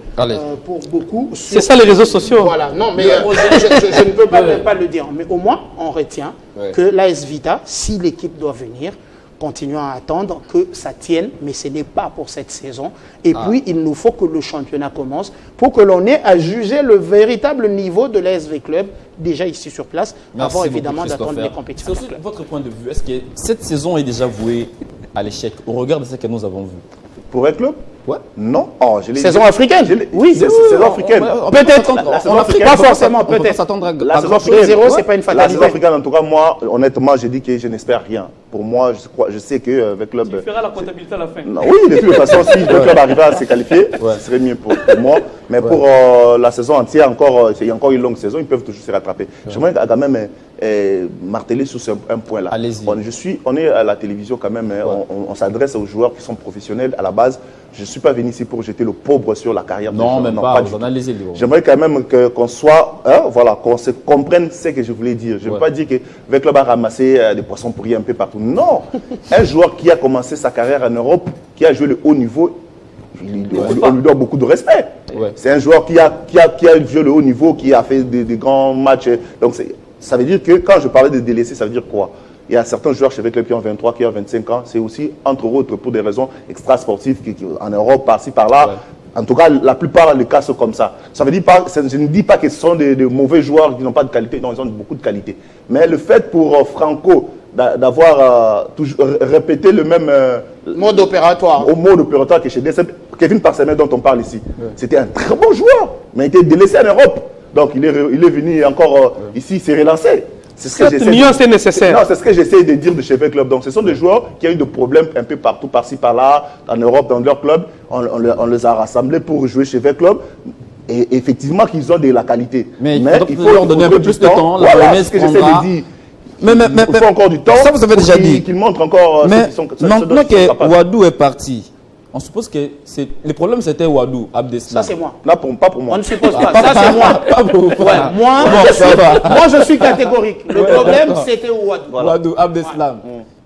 pour beaucoup. C'est ça les réseaux sociaux. Voilà, non, mais je ne peux pas le dire. Mais au moins, on retient que l'AS Vita, si l'équipe doit venir, continuons à attendre que ça tienne, mais ce n'est pas pour cette saison. Et puis, il nous faut que le championnat commence pour que l'on ait à juger le véritable niveau de l'ASV Club, déjà ici sur place, avant évidemment d'attendre les compétitions. C'est aussi votre point de vue. Est-ce que cette saison est déjà vouée à l'échec au regard de ce que nous avons vu? Pour un club? Ouais. Non. Saison africaine? Oui, c'est saison africaine. Peut-être. Pas forcément, peut-être. La saison africaine, 0, c'est pas une fatalité. La saison africaine, en tout cas, moi, honnêtement, j'ai dit que je n'espère rien. Pour moi, je sais que avec club. Tu feras la comptabilité à la fin. Non, oui, de toute façon, si le club arrivait à se qualifier, ce serait mieux pour moi. Mais pour la saison entière, il y a encore une longue saison, ils peuvent toujours se rattraper. J'aimerais quand même marteler sur un point là. Allez-y. On est à la télévision quand même, on s'adresse aux joueurs qui sont professionnels à la base. Je ne suis pas venu ici pour jeter le pauvre sur la carrière. Non, même pas. Vous en allez-y. J'aimerais quand même qu'on soit, qu'on se comprenne ce que je voulais dire. Je ne veux pas dire que le club a ramassé des poissons pourris un peu partout. Non. Un joueur qui a commencé sa carrière en Europe, qui a joué le haut niveau, on lui doit beaucoup de respect. C'est un joueur qui a joué le haut niveau, qui a fait des grands matchs. Donc, ça veut dire que quand je parlais de délaissés, ça veut dire quoi? Il y a certains joueurs chez V-Club qui ont 23, qui ont 25 ans. C'est aussi, entre autres, pour des raisons extra-sportives en Europe, par-ci, par-là. En tout cas, la plupart des cas sont comme ça. Ça veut dire pas, je ne dis pas que ce sont des mauvais joueurs qui n'ont pas de qualité. Non, ils ont beaucoup de qualité. Mais le fait pour Franco d'avoir répété le même mode opératoire. Au mode opératoire que chez DSM, Kevin Parsemet dont on parle ici. C'était un très bon joueur, mais il était délaissé en Europe. Donc il est venu encore ici, il s'est relancé. C'est nécessaire. Non, c'est ce que j'essaie de dire de chez V-Club. Donc, ce sont des joueurs qui ont eu des problèmes un peu partout, par-ci, par-là, en Europe, dans leur club. On les a rassemblés pour jouer chez V-Club. Et effectivement, qu'ils ont de la qualité. Mais il faut leur donner un peu plus de temps. Voilà ce que j'essaie de dire. Il faut encore du temps. Ça, vous avez déjà dit. Qu'ils montrent encore mais maintenant que Wadou est parti, on suppose que le problème c'était Wadou, Abdeslam. Ça c'est moi. Là, pas pour moi. On ne suppose pas. Ça c'est moi. Pas pour vous. Moi je suis catégorique. Le problème c'était Wadou. Wadou, Abdeslam,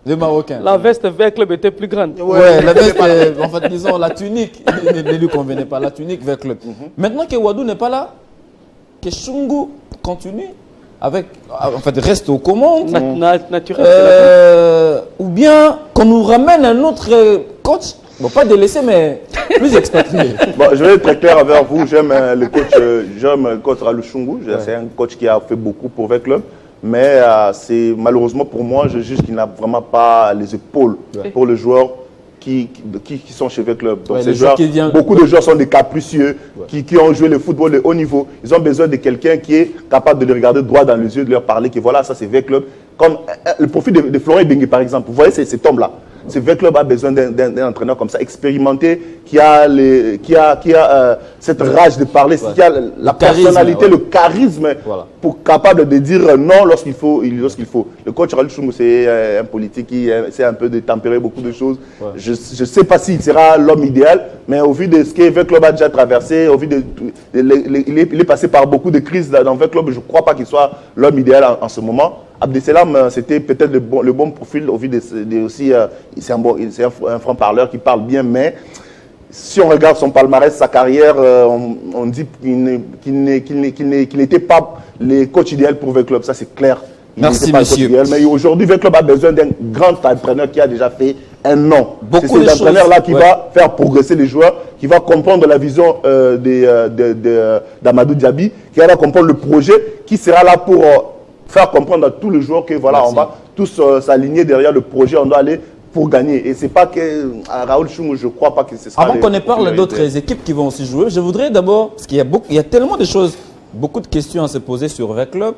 le Marocain. La veste V-Club était plus grande. Ouais, la veste, en fait, disons, la tunique ne lui convenait pas. La tunique V-Club. Maintenant que Wadou n'est pas là, que Shungu continue. Reste aux commandes. Naturel. Ou bien qu'on nous ramène un autre coach. Bon, pas délaissé, mais plus expatrié. Bon, je vais être très clair avec vous. J'aime le coach Ralou Shungu. C'est un coach qui a fait beaucoup pour V-Club. Mais c'est malheureusement pour moi, je juge qu'il n'a vraiment pas les épaules pour les joueurs qui sont chez V-Club. Donc ces joueurs, beaucoup de joueurs sont des capricieux, qui ont joué le football de haut niveau. Ils ont besoin de quelqu'un qui est capable de les regarder droit dans les yeux, de leur parler que voilà, ça c'est V-Club. Comme le profil de Florent Bengue par exemple. Vous voyez cet homme-là. Ce V-Club a besoin d'un entraîneur comme ça, expérimenté, qui a cette rage de parler, qui a la personnalité, le charisme, pour capable de dire non lorsqu'il faut. Le coach Raoul Tshungu, c'est un politique qui essaie un peu de tempérer beaucoup de choses. Je ne sais pas s'il sera l'homme idéal, mais au vu de ce que V-Club a déjà traversé, au vu il est passé par beaucoup de crises dans V-Club, je ne crois pas qu'il soit l'homme idéal en ce moment. Abdeselam, c'était peut-être le bon profil au vu aussi, c'est un franc-parleur qui parle bien, mais si on regarde son palmarès, sa carrière, on dit qu'il n'était pas le coach idéal pour V-Club, ça c'est clair. Merci monsieur. Mais aujourd'hui, V-Club a besoin d'un grand entraîneur qui a déjà fait un nom. C'est cet entraîneur-là qui va faire progresser les joueurs, qui va comprendre la vision d'Amadou Diaby, qui va comprendre le projet, qui sera là pour faire comprendre à tous les joueurs que voilà, on va tous s'aligner derrière le projet, on doit aller pour gagner. Et c'est pas que Raoul Tshungu, je ne crois pas que ce sera. Avant qu'on ne parle d'autres équipes qui vont aussi jouer, je voudrais d'abord, parce qu'il y a tellement de choses, beaucoup de questions à se poser sur V-Club.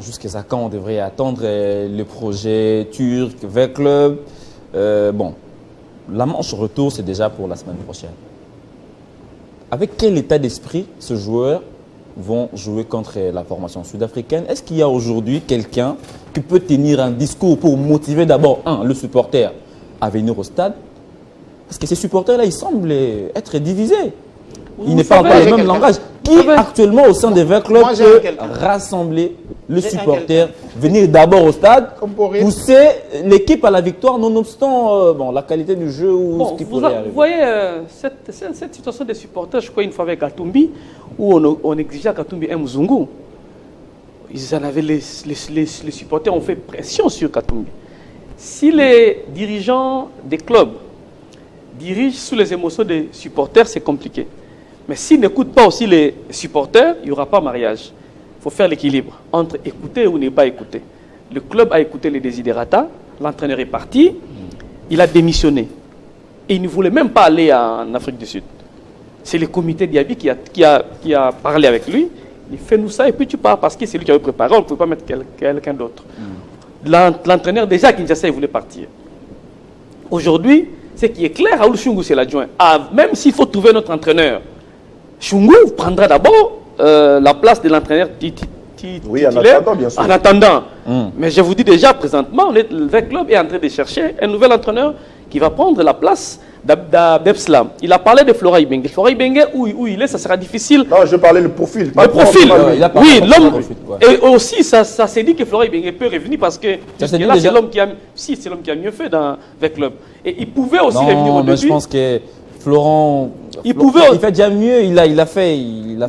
Jusqu'à quand on devrait attendre le projet turc, V-Club. La manche retour, c'est déjà pour la semaine prochaine. Avec quel état d'esprit ce joueur vont jouer contre la formation sud-africaine? Est-ce qu'il y a aujourd'hui quelqu'un qui peut tenir un discours pour motiver d'abord, le supporter à venir au stade? Parce que ces supporters-là, ils semblent être divisés. Ils ne parlent pas le même langage. Qui actuellement au sein des V-Clubs peut rassembler le supporter, venir d'abord au stade, pousser l'équipe à la victoire, nonobstant la qualité du jeu ou ce qui pourrait arriver. Vous voyez, cette situation des supporters, je crois une fois avec Katumbi, où on exigeait à Katumbi un Mzungu. Les supporters ont fait pression sur Katumbi. Si les dirigeants des clubs dirigent sous les émotions des supporters, c'est compliqué. Mais s'ils n'écoutent pas aussi les supporters, il n'y aura pas mariage. Il faut faire l'équilibre entre écouter ou ne pas écouter. Le club a écouté les desiderata, l'entraîneur est parti, il a démissionné. Et il ne voulait même pas aller en Afrique du Sud. C'est le comité Diaby qui a parlé avec lui. Il fait nous ça et puis tu pars parce que c'est lui qui avait préparé, on ne pouvait pas mettre quelqu'un d'autre. L'entraîneur déjà à Kinshasa, il voulait partir. Aujourd'hui, ce qui est clair, Raoul Tshungu, c'est l'adjoint. Même s'il faut trouver notre entraîneur, Tshungu prendra d'abord la place de l'entraîneur oui, en attendant, bien sûr. En attendant. Mais je vous dis déjà, présentement, le V-Club est en train de chercher un nouvel entraîneur qui va prendre la place d'Abdeslam. Il a parlé de Flora Ibenge. Flora Ibenge, où il est, ça sera difficile. Non, je parlais du profil. Le profil, oui, l'homme. Et aussi, ça s'est dit que Flora Ibenge peut revenir parce que là, c'est l'homme qui a mieux fait dans V-Club. Et il pouvait aussi revenir au début. Mais je pense que Florent, il fait déjà mieux, il a fait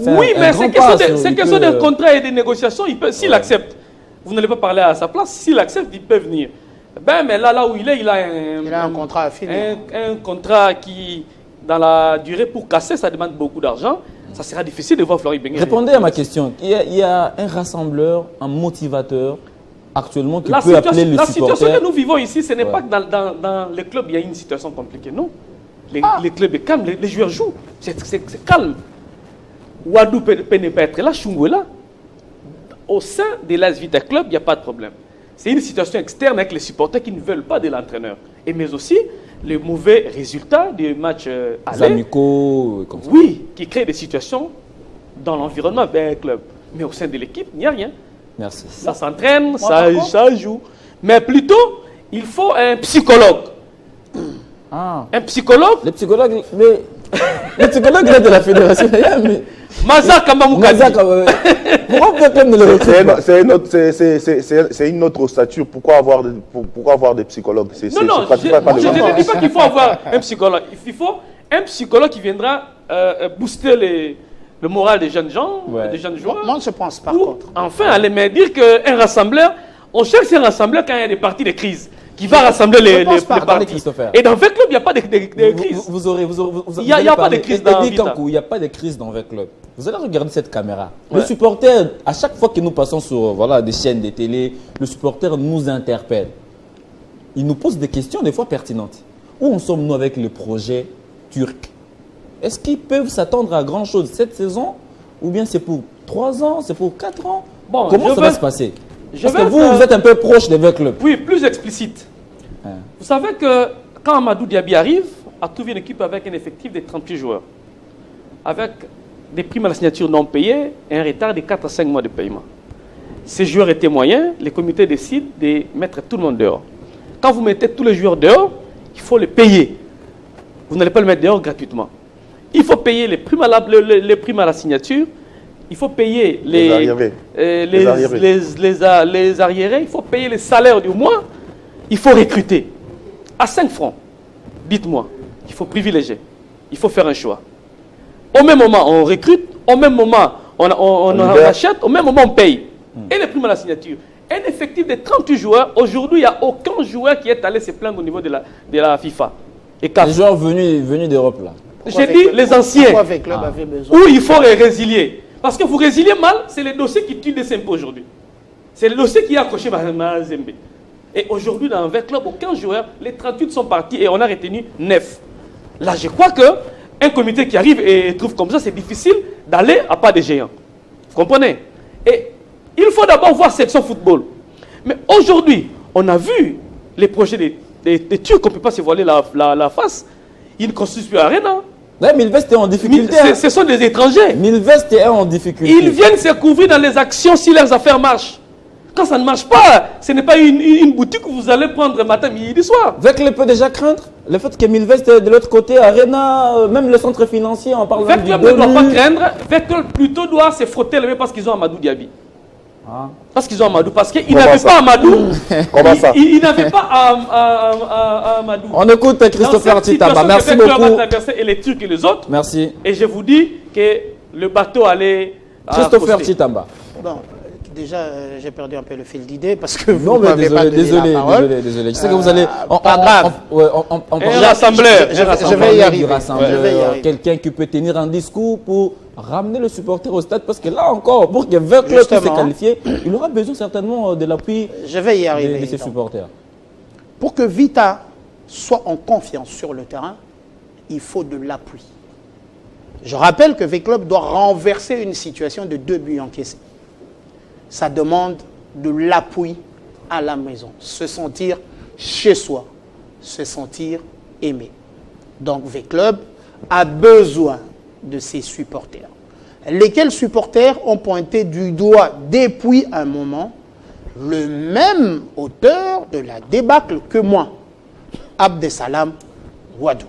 oui, mais c'est question de contrat et de négociations. S'il accepte, vous n'allez pas parler à sa place. S'il accepte, il peut venir. Mais là où il est, il a un contrat à finir. Un contrat qui, dans la durée, pour casser, ça demande beaucoup d'argent. Ça sera difficile de voir Florent Ibenge. Répondez à ma question. Il y a un rassembleur, un motivateur actuellement qui peut appeler le supporter. La situation que nous vivons ici, ce n'est pas que dans les clubs, il y a une situation compliquée. Non. Les clubs sont calmes, les joueurs jouent. C'est calme. Wadou peut ne pas être là, Tshungu est là. Au sein de l'AS Vita Club, il n'y a pas de problème. C'est une situation externe avec les supporters qui ne veulent pas de l'entraîneur. Mais aussi, les mauvais résultats des matchs amicaux, comme ça. Oui, qui créent des situations dans l'environnement vers le club. Mais au sein de l'équipe, il n'y a rien. Merci. Ça s'entraîne, ça joue. Mais plutôt, il faut un psychologue. Un psychologue. Le psychologue, le psychologue là de la fédération. Mazak Kamamoukadi. Pourquoi vous pouvez me le recruter? C'est une autre stature. Pourquoi avoir des psychologues? Non, je ne dis pas qu'il faut avoir un psychologue. Il faut un psychologue qui viendra booster le moral des jeunes gens, des jeunes joueurs. Moi, je pense pas. Contre. Enfin, aller me dire qu'un rassembleur, on cherche un rassembleur quand il y a des parties de crise. Qui va rassembler les partis. Et dans V-Club, il n'y a pas de crise. Il n'y a pas de crise dans Vita. Il n'y a pas de crise dans V-Club. Vous allez regarder cette caméra. Le supporter, à chaque fois que nous passons sur des chaînes de télé, le supporter nous interpelle. Il nous pose des questions des fois pertinentes. Où en sommes-nous avec le projet turc? Est-ce qu'ils peuvent s'attendre à grand chose cette saison? Ou bien c'est pour 3 ans, c'est pour 4 ans? Comment ça va se passer? Parce que vous êtes un peu proche des V-Club. Oui, plus explicite. Vous savez que quand Amadou Diaby arrive, a trouvé une équipe avec un effectif de 38 joueurs, avec des primes à la signature non payées et un retard de 4 à 5 mois de paiement. Ces joueurs étaient moyens, les comités décident de mettre tout le monde dehors. Quand vous mettez tous les joueurs dehors, il faut les payer. Vous n'allez pas le mettre dehors gratuitement. Il faut payer les primes à la signature, il faut payer les arriérés, il faut payer les salaires du mois, il faut recruter. À 5 francs, dites-moi, il faut privilégier, il faut faire un choix. Au même moment, on recrute, au même moment, on achète, au même moment, on paye. Et les primes à la signature. Un effectif de 38 joueurs, aujourd'hui, il n'y a aucun joueur qui est allé se plaindre au niveau de la FIFA. Et les joueurs venus d'Europe, là. J'ai dit les anciens, où il faut les résilier. Parce que vous résiliez mal, c'est le dossier qui tue des impôts aujourd'hui. C'est le dossier qui a accroché Mazembe. Et aujourd'hui, dans un club, aucun joueur, les 38 sont partis et on a retenu 9. Là, je crois qu'un comité qui arrive et trouve comme ça, c'est difficile d'aller à pas des géants. Vous comprenez? Et il faut d'abord voir section football. Mais aujourd'hui, on a vu les projets des Turcs, on ne peut pas se voiler la face. Ils ne construisent plus Arena. Milvest est en difficulté. Ce sont des étrangers. Milvest est en difficulté. Ils viennent se couvrir dans les actions si leurs affaires marchent. Quand ça ne marche pas, ce n'est pas une boutique que vous allez prendre matin, midi, soir. Veclub peut déjà craindre le fait que Milvest est de l'autre côté, Arena, même le centre financier, on parle Veclub ne doit pas craindre. Veclub plutôt doit se frotter le main parce qu'ils ont Amadou Diaby. Parce qu'ils ont Amadou. Parce qu'ils n'avaient pas Amadou. Ils n'avaient pas Amadou. On écoute Christopher Tchitamba. Merci beaucoup. Et les Turcs et les autres. Merci. Et je vous dis que le bateau allait. Christopher Tchitamba. Bon, déjà, j'ai perdu un peu le fil d'idée parce que vous m'avez pas donné la parole. Désolé. Je sais que vous allez. Pas grave. Un rassembleur. Je vais y arriver. Quelqu'un qui peut tenir un discours pour ramener le supporter au stade, parce que là encore, pour que Veclub puisse se qualifier, il aura besoin certainement de l'appui de ses supporters. Pour que Vita soit en confiance sur le terrain, il faut de l'appui. Je rappelle que Veclub doit renverser une situation de 2 buts encaissés. Ça demande de l'appui à la maison, se sentir chez soi, se sentir aimé. Donc Veclub a besoin de ses supporters. Lesquels supporters ont pointé du doigt depuis un moment le même auteur de la débâcle que moi, Abdesalam Ouadou.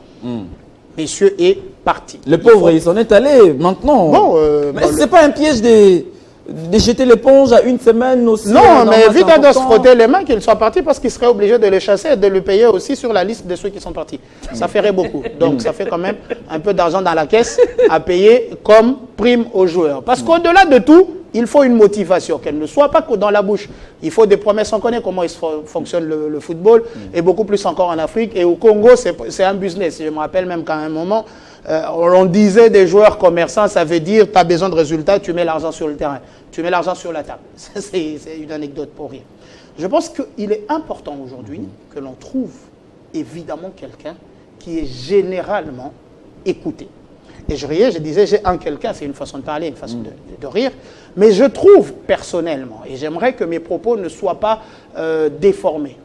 Monsieur est parti. Le pauvre, il s'en est allé maintenant. Bon, mais ce n'est pas un piège de jeter l'éponge à une semaine aussi. Non, mais Vita doit se frotter les mains qu'il soit parti parce qu'il serait obligé de le chasser et de le payer aussi sur la liste de ceux qui sont partis. Ça ferait beaucoup. Donc ça fait quand même un peu d'argent dans la caisse à payer comme prime aux joueurs. Parce qu'au-delà de tout, il faut une motivation, qu'elle ne soit pas que dans la bouche. Il faut des promesses. On connaît comment fonctionne le football, et beaucoup plus encore en Afrique. Et au Congo, c'est un business. Je me rappelle même qu'à un moment, on disait des joueurs commerçants, ça veut dire tu as besoin de résultats, tu mets l'argent sur le terrain, tu mets l'argent sur la table. C'est une anecdote pour rire. Je pense qu'il est important aujourd'hui que l'on trouve évidemment quelqu'un qui est généralement écouté. Et je riais, je disais, j'ai un quelqu'un, c'est une façon de parler, une façon de rire. Mais je trouve personnellement, et j'aimerais que mes propos ne soient pas déformés.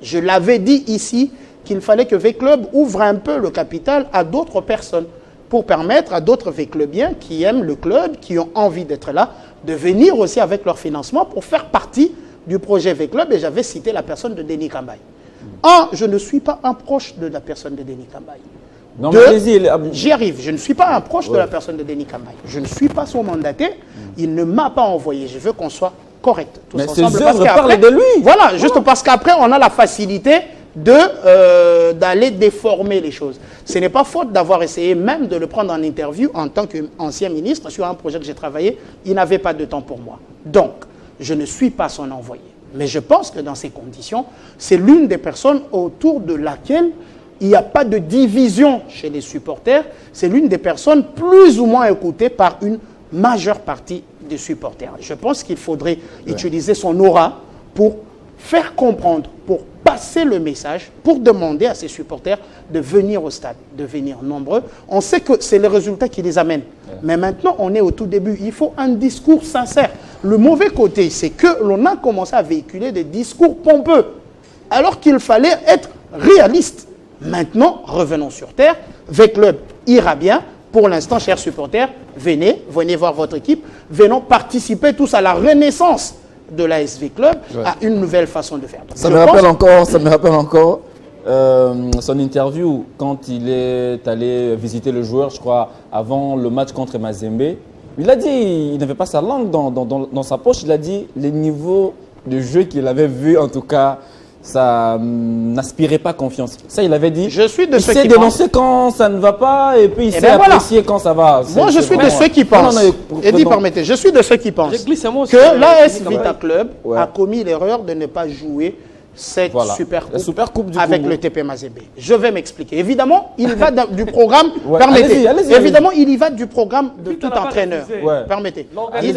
Je l'avais dit ici, qu'il fallait que Veclub ouvre un peu le capital à d'autres personnes pour permettre à d'autres Veclubiens qui aiment le club, qui ont envie d'être là, de venir aussi avec leur financement pour faire partie du projet Veclub. Et j'avais cité la personne de Denis Kambaye. Je ne suis pas un proche de la personne de Denis Kambaye. J'y arrive. Je ne suis pas un proche de la personne de Denis Kambaye. Je ne suis pas son mandaté. Il ne m'a pas envoyé. Je veux qu'on soit correct. Mais ses œuvres parlent de lui. Voilà, juste parce qu'après, on a la facilité d'aller déformer les choses. Ce n'est pas faute d'avoir essayé même de le prendre en interview en tant qu'ancien ministre sur un projet que j'ai travaillé. Il n'avait pas de temps pour moi. Donc, je ne suis pas son envoyé. Mais je pense que dans ces conditions, c'est l'une des personnes autour de laquelle il n'y a pas de division chez les supporters. C'est l'une des personnes plus ou moins écoutées par une majeure partie des supporters. Je pense qu'il faudrait utiliser son aura pour faire comprendre, pour passer le message, pour demander à ses supporters de venir au stade, de venir nombreux. On sait que c'est les résultats qui les amènent. Mais maintenant, on est au tout début. Il faut un discours sincère. Le mauvais côté, c'est que l'on a commencé à véhiculer des discours pompeux. alors qu'il fallait être réaliste. Maintenant, revenons sur terre. V-Club ira bien. Pour l'instant, chers supporters, venez voir votre équipe. Venons participer tous à la renaissance de la SV Club, à une nouvelle façon de faire. Ça me rappelle encore son interview quand il est allé visiter le joueur, je crois, avant le match contre Mazembe. Il a dit, il n'avait pas sa langue dans sa poche, il a dit les niveaux de jeu qu'il avait vu, en tout cas, ça n'aspirait pas confiance. Ça, il avait dit. Je suis de ceux qui sait dénoncer quand ça ne va pas et puis il sait apprécier quand ça va. Moi, je suis de ceux qui pensent. Eddy, permettez, je suis de ceux qui pensent que l'AS Vita Club a commis l'erreur de ne pas jouer cette super coupe avec le TP Mazembe. Je vais m'expliquer. Évidemment, il va du programme. Permettez. Évidemment, il y va du programme de tout entraîneur. Permettez. Il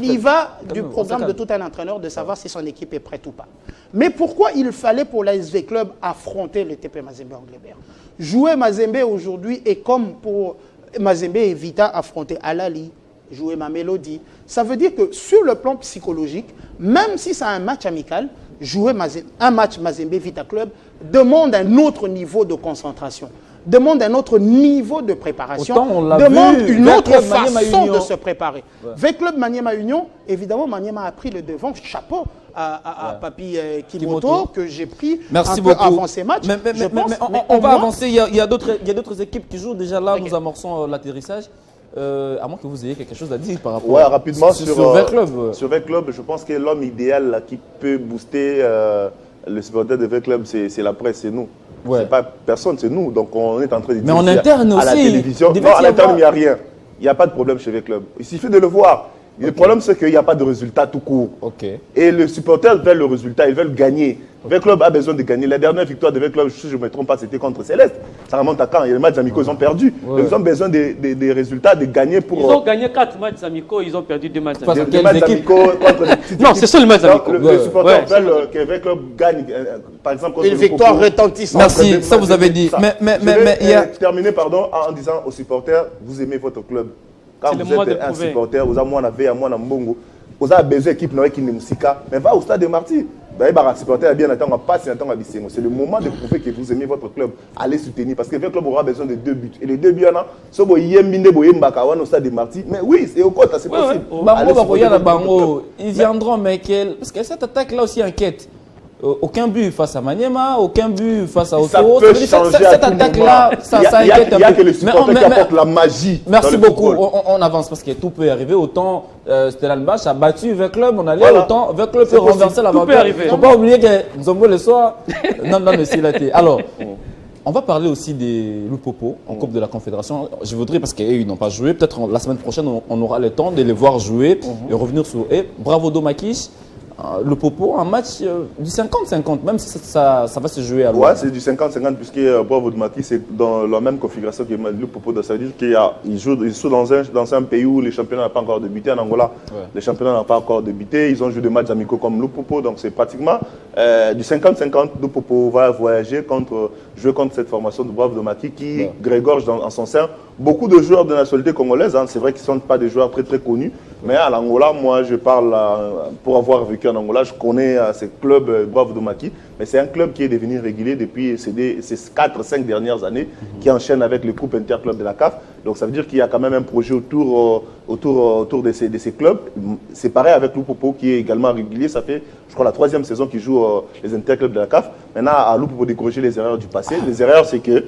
y va du programme de tout un entraîneur de savoir si son équipe est prête ou pas. Mais pourquoi il fallait pour l'ASV Club affronter le TP Mazembe Anglebert? Jouer Mazembe aujourd'hui est comme pour Mazembe et Vita affronter Alali, jouer ma mélodie. Ça veut dire que sur le plan psychologique, même si c'est un match amical, jouer un match Mazembe Vita Club demande un autre niveau de concentration, demande un autre niveau de préparation, demande une autre façon de se préparer. V-Club Maniema Union, évidemment, Maniema a pris le devant. Chapeau à Papi Kimoto, que j'ai pris un peu avant ces matchs. Mais on va avancer. Il y a d'autres équipes qui jouent déjà là. Nous amorçons l'atterrissage. À moins que vous ayez quelque chose à dire par rapport rapidement sur V-Club. Sur V-Club, je pense que l'homme idéal là, qui peut booster le supporter de V-Club, c'est la presse, c'est nous. C'est pas personne, c'est nous. Donc on est en train de dire. Mais en interne aussi. À la télévision. Non, à l'interne, il n'y a rien. Il n'y a pas de problème chez V-Club. Il suffit de le voir. Le problème, c'est qu'il n'y a pas de résultat tout court. Et les supporters veulent le résultat, ils veulent gagner. V-Club a besoin de gagner. La dernière victoire de V-Club, si je ne me trompe pas, c'était contre Céleste. Ça remonte à quand? Il y a les matchs amicaux, ils ont perdu. Ils ont besoin des résultats, de gagner pour... Ils ont gagné 4 matchs amicaux, ils ont perdu 2 matchs amicaux. Des matchs amicaux contre... Non, c'est ça le match amicaux. Les supporters veulent que V-Club gagne, par exemple, contre une victoire retentissante. Merci, ça vous avez dit. Je vais terminer en disant aux supporters, vous aimez votre club. Quand vous êtes un supporter, vous avez un Mbongo, vous avez besoin d'équipe qui ne musika, mais va au stade de Marty. C'est le moment de prouver que vous aimez votre club. Allez soutenir parce que votre club aura besoin de 2 buts. Et les 2 buts, au stade de Marty. Mais oui, c'est au côté, c'est possible. Ils viendront, mais parce que cette attaque-là aussi inquiète. Aucun but face à Maniema, aucun but face à Otto. Cette attaque-là, ça inquiète un peu. Il y a que les supporters qui apportent la magie. Merci beaucoup. On avance parce que tout peut arriver. Autant Stellan Bach a battu V-Club, on allait, autant V-Club peut renverser l'avantage. Il ne faut pas oublier que Nzombo le soir. Non, mais s'il a été. Alors, on va parler aussi des Lupopo en Coupe de la Confédération. Je voudrais, parce qu'ils n'ont pas joué, peut-être la semaine prochaine, on aura le temps de les voir jouer et revenir sur eux. Bravo Domakis. Le Popo, un match du 50-50, même si ça va se jouer à l'eau. Ouais, c'est du 50-50, puisque Bravo de Mati, c'est dans la même configuration que le Popo. Ça veut dire qu'il joue dans un pays où les championnats n'ont pas encore débuté. En Angola, les championnats n'ont pas encore débuté. Ils ont joué des matchs amicaux comme le Popo. Donc c'est pratiquement du 50-50. Le Popo va voyager jouer contre cette formation de Bravo de Mati qui grégorge en son sein beaucoup de joueurs de nationalité congolaise. C'est vrai qu'ils ne sont pas des joueurs très très connus. Mais à l'Angola, moi je parle pour avoir vécu en Angola, je connais ce club Bravo de Maki, mais c'est un club qui est devenu régulier depuis ces 4-5 dernières années, qui enchaîne avec les coupes interclubs de la CAF. Donc ça veut dire qu'il y a quand même un projet autour de ces clubs. C'est pareil avec Lupopo qui est également régulier. Ça fait, je crois, la 3e saison qu'il joue les interclubs de la CAF. Maintenant, à Lupopo de corriger les erreurs du passé. Les erreurs, c'est que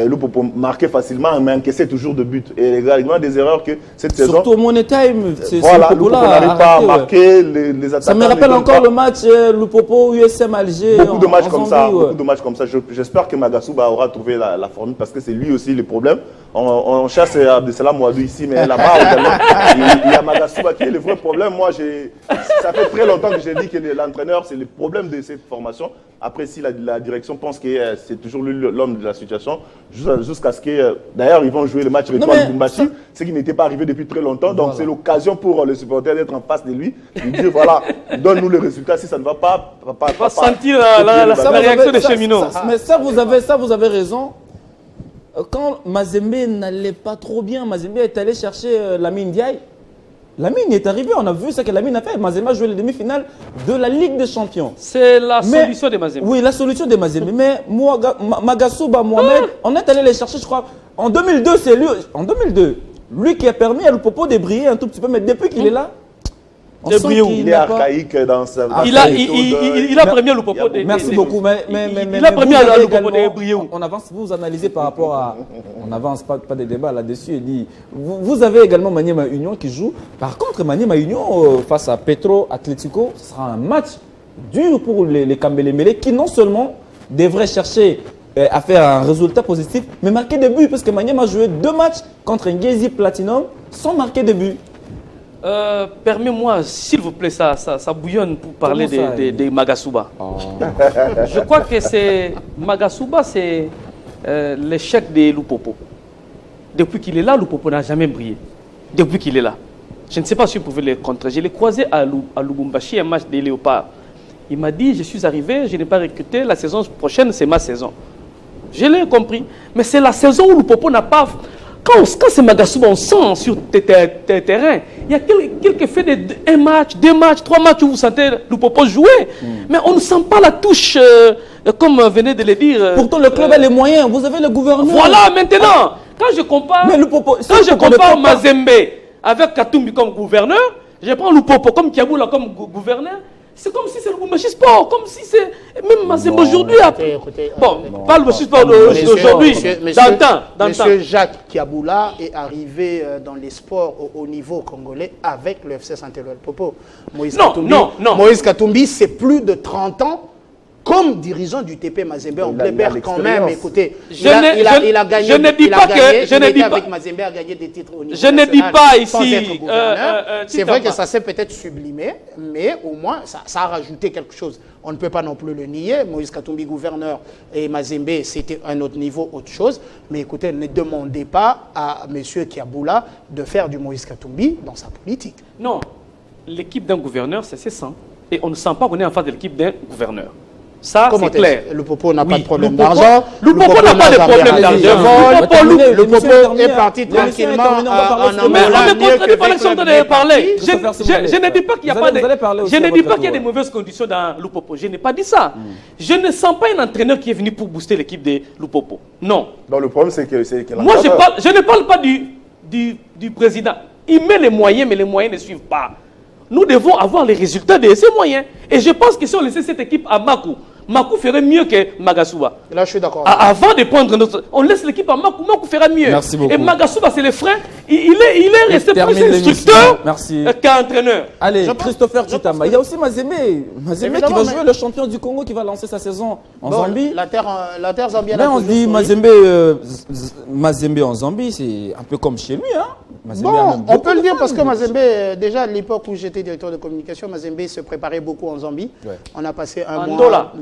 Lupopo marquait facilement, mais encaissait toujours de buts. Et également des erreurs que cette saison... Surtout au Money Time, c'est Lupopo n'arrive pas à marquer les attaquants. Ça me rappelle encore le match Lupopo USM Alger. Beaucoup de matchs comme ça. Beaucoup de matchs comme ça. J'espère que Magasuba aura trouvé la formule parce que c'est lui aussi le problème. On chasse Abdesalam Ouadou ici, mais là-bas, il y a Magasuba qui est le vrai problème. Moi, ça fait très longtemps que j'ai dit que l'entraîneur, c'est le problème de cette formation. Après, si la direction pense que c'est toujours l'homme de la situation, jusqu'à ce que... D'ailleurs, ils vont jouer le match Retour Bumbashi, ce qui n'était pas arrivé depuis très longtemps. Donc, c'est l'occasion pour les supporters d'être en face de lui, lui dire, voilà, donne-nous le résultat. Si ça ne va pas... On va sentir la réaction des cheminots. Mais ça, vous avez raison. Quand Mazembe n'allait pas trop bien, Mazembe est allé chercher Lamine Ndiaye. Lamine est arrivé, on a vu ce que Lamine a fait. Mazembe a joué les demi-finales de la Ligue des Champions. C'est la solution de Mazembe. Oui, la solution de Mazembe. Mais Magasuba Mohamed, on est allé les chercher, je crois. En 2002, c'est lui. En 2002, lui qui a permis à Lupopo de briller un tout petit peu. Mais depuis qu'il est là, on sent il est archaïque dans sa. Il a premier Lupopo. Merci beaucoup. Il a premier à Lupopo de briller. On avance, vous analysez par rapport à. On n'avance pas de débat là-dessus. Vous avez également Maniema Union qui joue. Par contre, Maniema Union face à Petro Atlético, ce sera un match dur pour les Kambele-Mele qui non seulement devraient chercher à faire un résultat positif, mais marquer des buts parce que Maniema a joué 2 matchs contre Ngezi Platinum sans marquer de buts. Permets-moi, s'il vous plaît, ça bouillonne pour parler de Magasuba. Oh. Je crois que Magasuba, c'est l'échec de Lupopo. Depuis qu'il est là, Lupopo n'a jamais brillé. Depuis qu'il est là. Je ne sais pas si vous pouvez le contrer. Je l'ai croisé à Lubumbashi, un match des Léopards. Il m'a dit, je suis arrivé, je n'ai pas recruté, la saison prochaine, c'est ma saison. Je l'ai compris. Mais c'est la saison où Lupopo n'a pas... Quand c'est Magasuba, on sent sur tes terrains. Il y a quelques faits de 1 match, 2 matchs, 3 matchs où vous sentez Lupopo jouer. Mais on ne sent pas la touche, comme venez de le dire. Pourtant, le club a les moyens. Vous avez le gouverneur. Voilà, maintenant, quand je compare, Mazembe avec Katumbi comme gouverneur, je prends Lupopo comme Kiaboula comme gouverneur. C'est comme si c'est le Lubumbashi Sport, comme si c'est... Même Mazembe aujourd'hui... Pas le Sport d'aujourd'hui, d'antan. Monsieur Jacques Kiaboula est arrivé dans les sports au haut niveau congolais avec le FC Saint-Éloi Popo. Moïse Katumbi, c'est plus de 30 ans comme dirigeant du TP Mazembe en Glébert quand même. Écoutez, il a gagné. Je ne dis pas que... Je ne dis pas avec Mazembe a gagné des titres au niveau je ne dis pas ici... C'est vrai que ça s'est peut-être sublimé, mais au moins, ça a rajouté quelque chose. On ne peut pas non plus le nier. Moïse Katumbi, gouverneur, et Mazembe, c'était un autre niveau, autre chose. Mais écoutez, ne demandez pas à M. Kiaboula de faire du Moïse Katumbi dans sa politique. Non, l'équipe d'un gouverneur, c'est 100. Et on ne sent pas qu'on est en face de l'équipe d'un gouverneur. Ça, c'est clair. Le Popo n'a pas de problème d'argent. Le Popo n'a pas de problème d'argent. Le Popo est parti tranquillement en Angola. On ne contredit pas l'action de parler. Je ne dis pas qu'il y a pas de... Je ne dis pas qu'il y a des mauvaises conditions dans Lupopo. Je n'ai pas dit ça. Je ne sens pas un entraîneur qui est venu pour booster l'équipe de Lupopo. Non. Donc le problème, c'est que... Moi, je ne parle pas du président. Il met les moyens, mais les moyens ne suivent pas. Nous devons avoir les résultats de ces moyens. Et je pense que si on laissait cette équipe à Makou, Makou ferait mieux que Magasuba. Là, je suis d'accord. Avant de prendre notre... On laisse l'équipe à Makou, Makou fera mieux. Merci beaucoup. Et Magasuba, c'est le frein. Il est resté plus instructeur qu'entraîneur. Allez, Christopher Chitamba. Il y a aussi Mazembe. Mazembe qui va jouer le champion du Congo qui va lancer sa saison en Zambie. La terre zambienne. Mais on dit Mazembe en Zambie, c'est un peu comme chez lui. Hein? Bon, on peut le dire parce que Mazembe, déjà à l'époque où j'étais directeur de communication, Mazembe se préparait beaucoup en Zambie. Ouais. On a passé un mois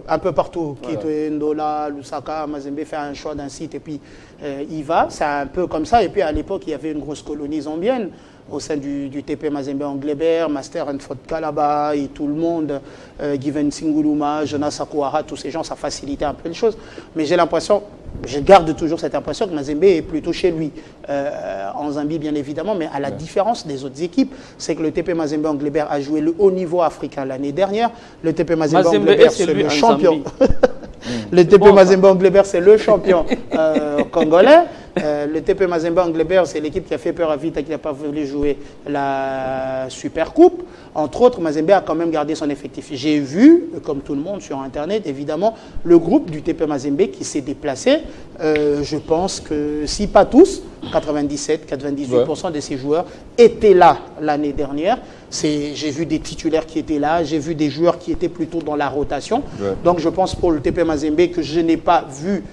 un peu partout. Quito, Ndola, Lusaka, Mazembe fait un choix d'un site et puis il va. C'est un peu comme ça. Et puis à l'époque, il y avait une grosse colonie zambienne au sein du TP Mazembe en Glébert, Master Nfot Kalaba et tout le monde, Given Singuluma, Jonas Sakuara, tous ces gens, ça facilitait un peu les choses. Mais j'ai l'impression, je garde toujours cette impression que Mazembe est plutôt chez lui, en Zambie bien évidemment, mais à la différence des autres équipes, c'est que le TP Mazembe en Glébert a joué le haut niveau africain l'année dernière. Le TP Mazembe en Glébert, c'est le champion. Le TP Mazembe en Glébert, c'est le champion congolais. Le TP Mazembe en Glébert, c'est l'équipe qui a fait peur à Vita, qui n'a pas voulu jouer la Super Coupe. Entre autres, Mazembe a quand même gardé son effectif. J'ai vu, comme tout le monde sur Internet, évidemment, le groupe du TP Mazembe qui s'est déplacé. Je pense que, si pas tous, 97-98% de ces joueurs étaient là l'année dernière. J'ai vu des titulaires qui étaient là, j'ai vu des joueurs qui étaient plutôt dans la rotation. Ouais. Donc je pense pour le TP Mazembe que je n'ai pas vu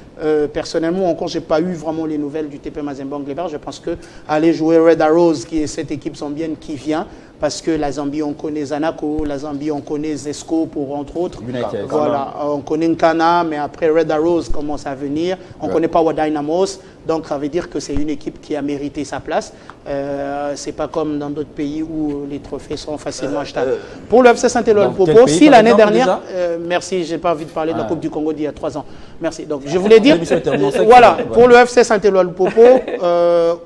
personnellement, encore je n'ai pas eu vraiment les nouvelles du TP Mazembe en Glébert. Je pense que aller jouer Red Arrows, qui est cette équipe zambienne qui vient, parce que la Zambie, on connaît Zanaco, la Zambie, on connaît Zesco, pour entre autres. United. Voilà, on connaît Nkana, mais après Red Arrows commence à venir. On ne connaît pas Dynamos, donc ça veut dire que c'est une équipe qui a mérité sa place. C'est pas comme dans d'autres pays où les trophées sont facilement achetables. Pour le FC Saint-Éloi Popo, si l'année dernière, merci, j'ai pas envie de parler de la Coupe du Congo d'il y a 3 ans. Merci. Donc je voulais dire, voilà, pour le FC Saint-Éloi Popo,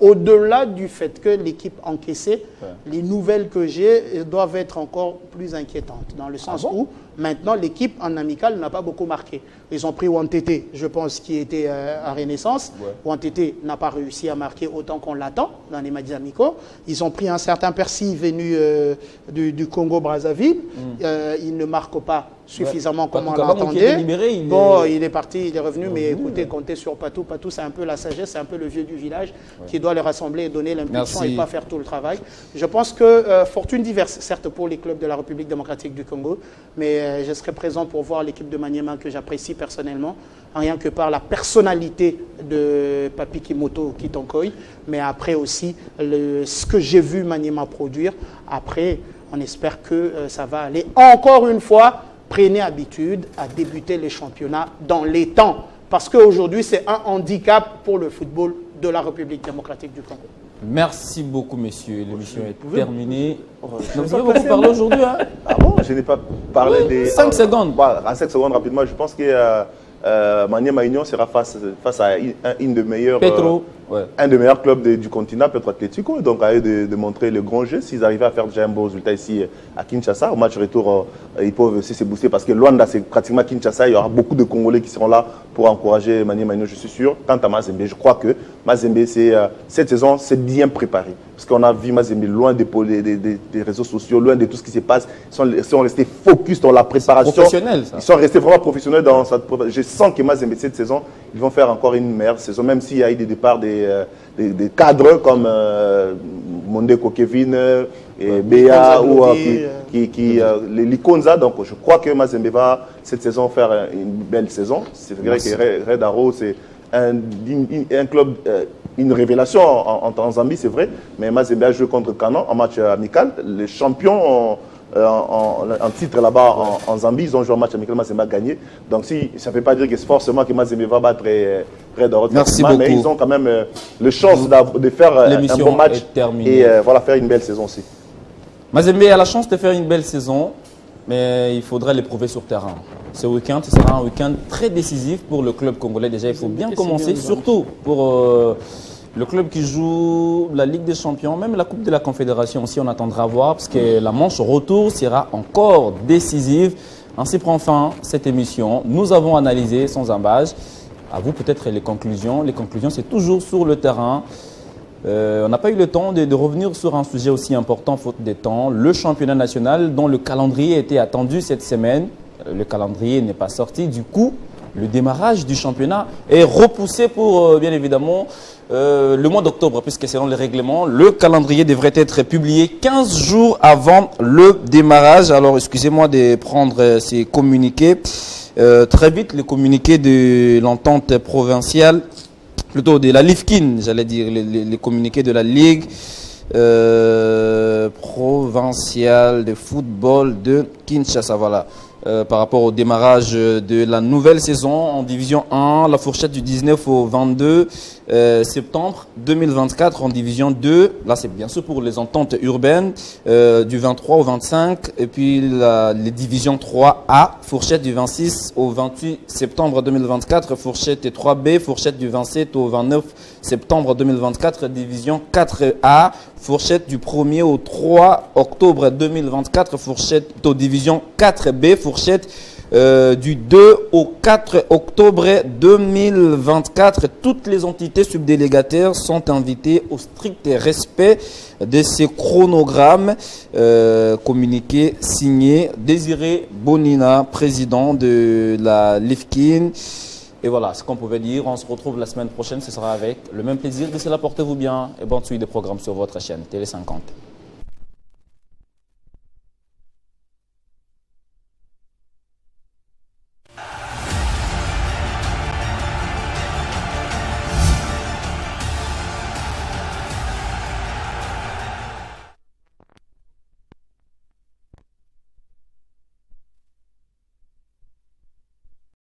au-delà du fait que l'équipe encaissée, les nouvelles que j'ai doivent être encore plus inquiétantes, dans le sens où maintenant l'équipe en amical n'a pas beaucoup marqué. Ils ont pris Wantete, je pense, qui était à Renaissance. Wantete n'a pas réussi à marquer autant qu'on l'attend dans les matchs amicaux. Ils ont pris un certain Percy venu du Congo-Brazzaville. Il ne marque pas suffisamment comme on l'attendait. Bon, il est parti, il est revenu, mais écoutez, comptez sur Patou. Patou, c'est un peu la sagesse, c'est un peu le vieux du village qui doit les rassembler et donner l'impulsion et pas faire tout le travail. Je pense que fortune diverse, certes pour les clubs de la République démocratique du Congo, mais je serai présent pour voir l'équipe de Maniema que j'apprécie personnellement, rien que par la personnalité de Papi Kimoto Kitonkoy, mais après aussi ce que j'ai vu Maniema produire. Après, on espère que ça va aller encore une fois. Prenez habitude à débuter les championnats dans les temps. Parce qu'aujourd'hui, c'est un handicap pour le football de la République démocratique du Congo. Merci beaucoup, messieurs. L'émission est terminée. Vous avez beaucoup parlé aujourd'hui. Hein? Ah bon? Je n'ai pas parlé des... 5 secondes. En 5 secondes, rapidement, je pense que Maniema Union sera face à une des meilleures... Un des meilleurs clubs du continent, Petro Atlético. Donc, à eux de montrer le grand jeu. S'ils arrivaient à faire déjà un bon résultat ici à Kinshasa, au match retour, ils peuvent aussi se booster. Parce que Luanda, c'est pratiquement Kinshasa. Il y aura beaucoup de Congolais qui seront là pour encourager Maniema Union, je suis sûr. Quant à Mazembe, je crois que Mazembe, cette saison, c'est bien préparé. Parce qu'on a vu Mazembe loin des réseaux sociaux, loin de tout ce qui se passe. Ils sont restés focus dans la préparation. Professionnel, ça. Ils sont restés vraiment professionnels dans cette préparation. Je sens que Mazembe, cette saison, ils vont faire encore une meilleure saison, même s'il y a eu des départs des cadres comme Mondeko Kevin et Béa ou les Likonza. Donc je crois que Mazembe va cette saison faire une belle saison. C'est vrai que Red Arrow, c'est un club, une révélation en Zambie, c'est vrai. Mais Mazembe a joué contre Canon en match amical. Les champions en titre là-bas en Zambie, ils ont joué un match amical, Mazembe a gagné. Donc ça ne veut pas dire que c'est forcément que Mazembe va battre Red Arrow. Merci beaucoup. Mais ils ont quand même la chance de faire un bon match et voilà, faire une belle saison aussi. Mazembe a la chance de faire une belle saison, mais il faudra l'éprouver sur terrain. Ce week-end, ce sera un week-end très décisif pour le club congolais. Déjà, il faut bien commencer, surtout pour le club qui joue la Ligue des Champions, même la Coupe de la Confédération aussi, on attendra voir, parce que la manche retour sera encore décisive. Ainsi prend fin cette émission. Nous avons analysé sans embâche. À vous peut-être les conclusions. Les conclusions, c'est toujours sur le terrain. On n'a pas eu le temps de revenir sur un sujet aussi important, faute de temps. Le championnat national, dont le calendrier était attendu cette semaine. Le calendrier n'est pas sorti. Du coup, le démarrage du championnat est repoussé pour, bien évidemment, le mois d'octobre, puisque selon les règlements, le calendrier devrait être publié 15 jours avant le démarrage. Alors, excusez-moi de prendre ces communiqués. Très vite, les communiqués de l'entente provinciale, plutôt de la LIFKIN, j'allais dire, les communiqués de la Ligue provinciale de football de Kinshasa, voilà. Par rapport au démarrage de la nouvelle saison en Division 1, la fourchette du 19 au 22 septembre 2024 en Division 2. Là, c'est bien sûr pour les ententes urbaines du 23 au 25. Et puis les Divisions 3A, fourchette du 26 au 28 septembre 2024. Fourchette 3B, fourchette du 27 au 29 septembre 2024. Division 4A, fourchette du 1er au 3 octobre 2024. Fourchette aux Division 4B, fourchette du 2 au 4 octobre 2024. Toutes les entités subdélégataires sont invitées au strict respect de ces chronogrammes. Communiqué signé Désiré Bonina, président de la LIFKIN. Et voilà ce qu'on pouvait dire. On se retrouve la semaine prochaine. Ce sera avec le même plaisir. D'ici là, portez-vous bien et bonne suite de programme sur votre chaîne Télé 50.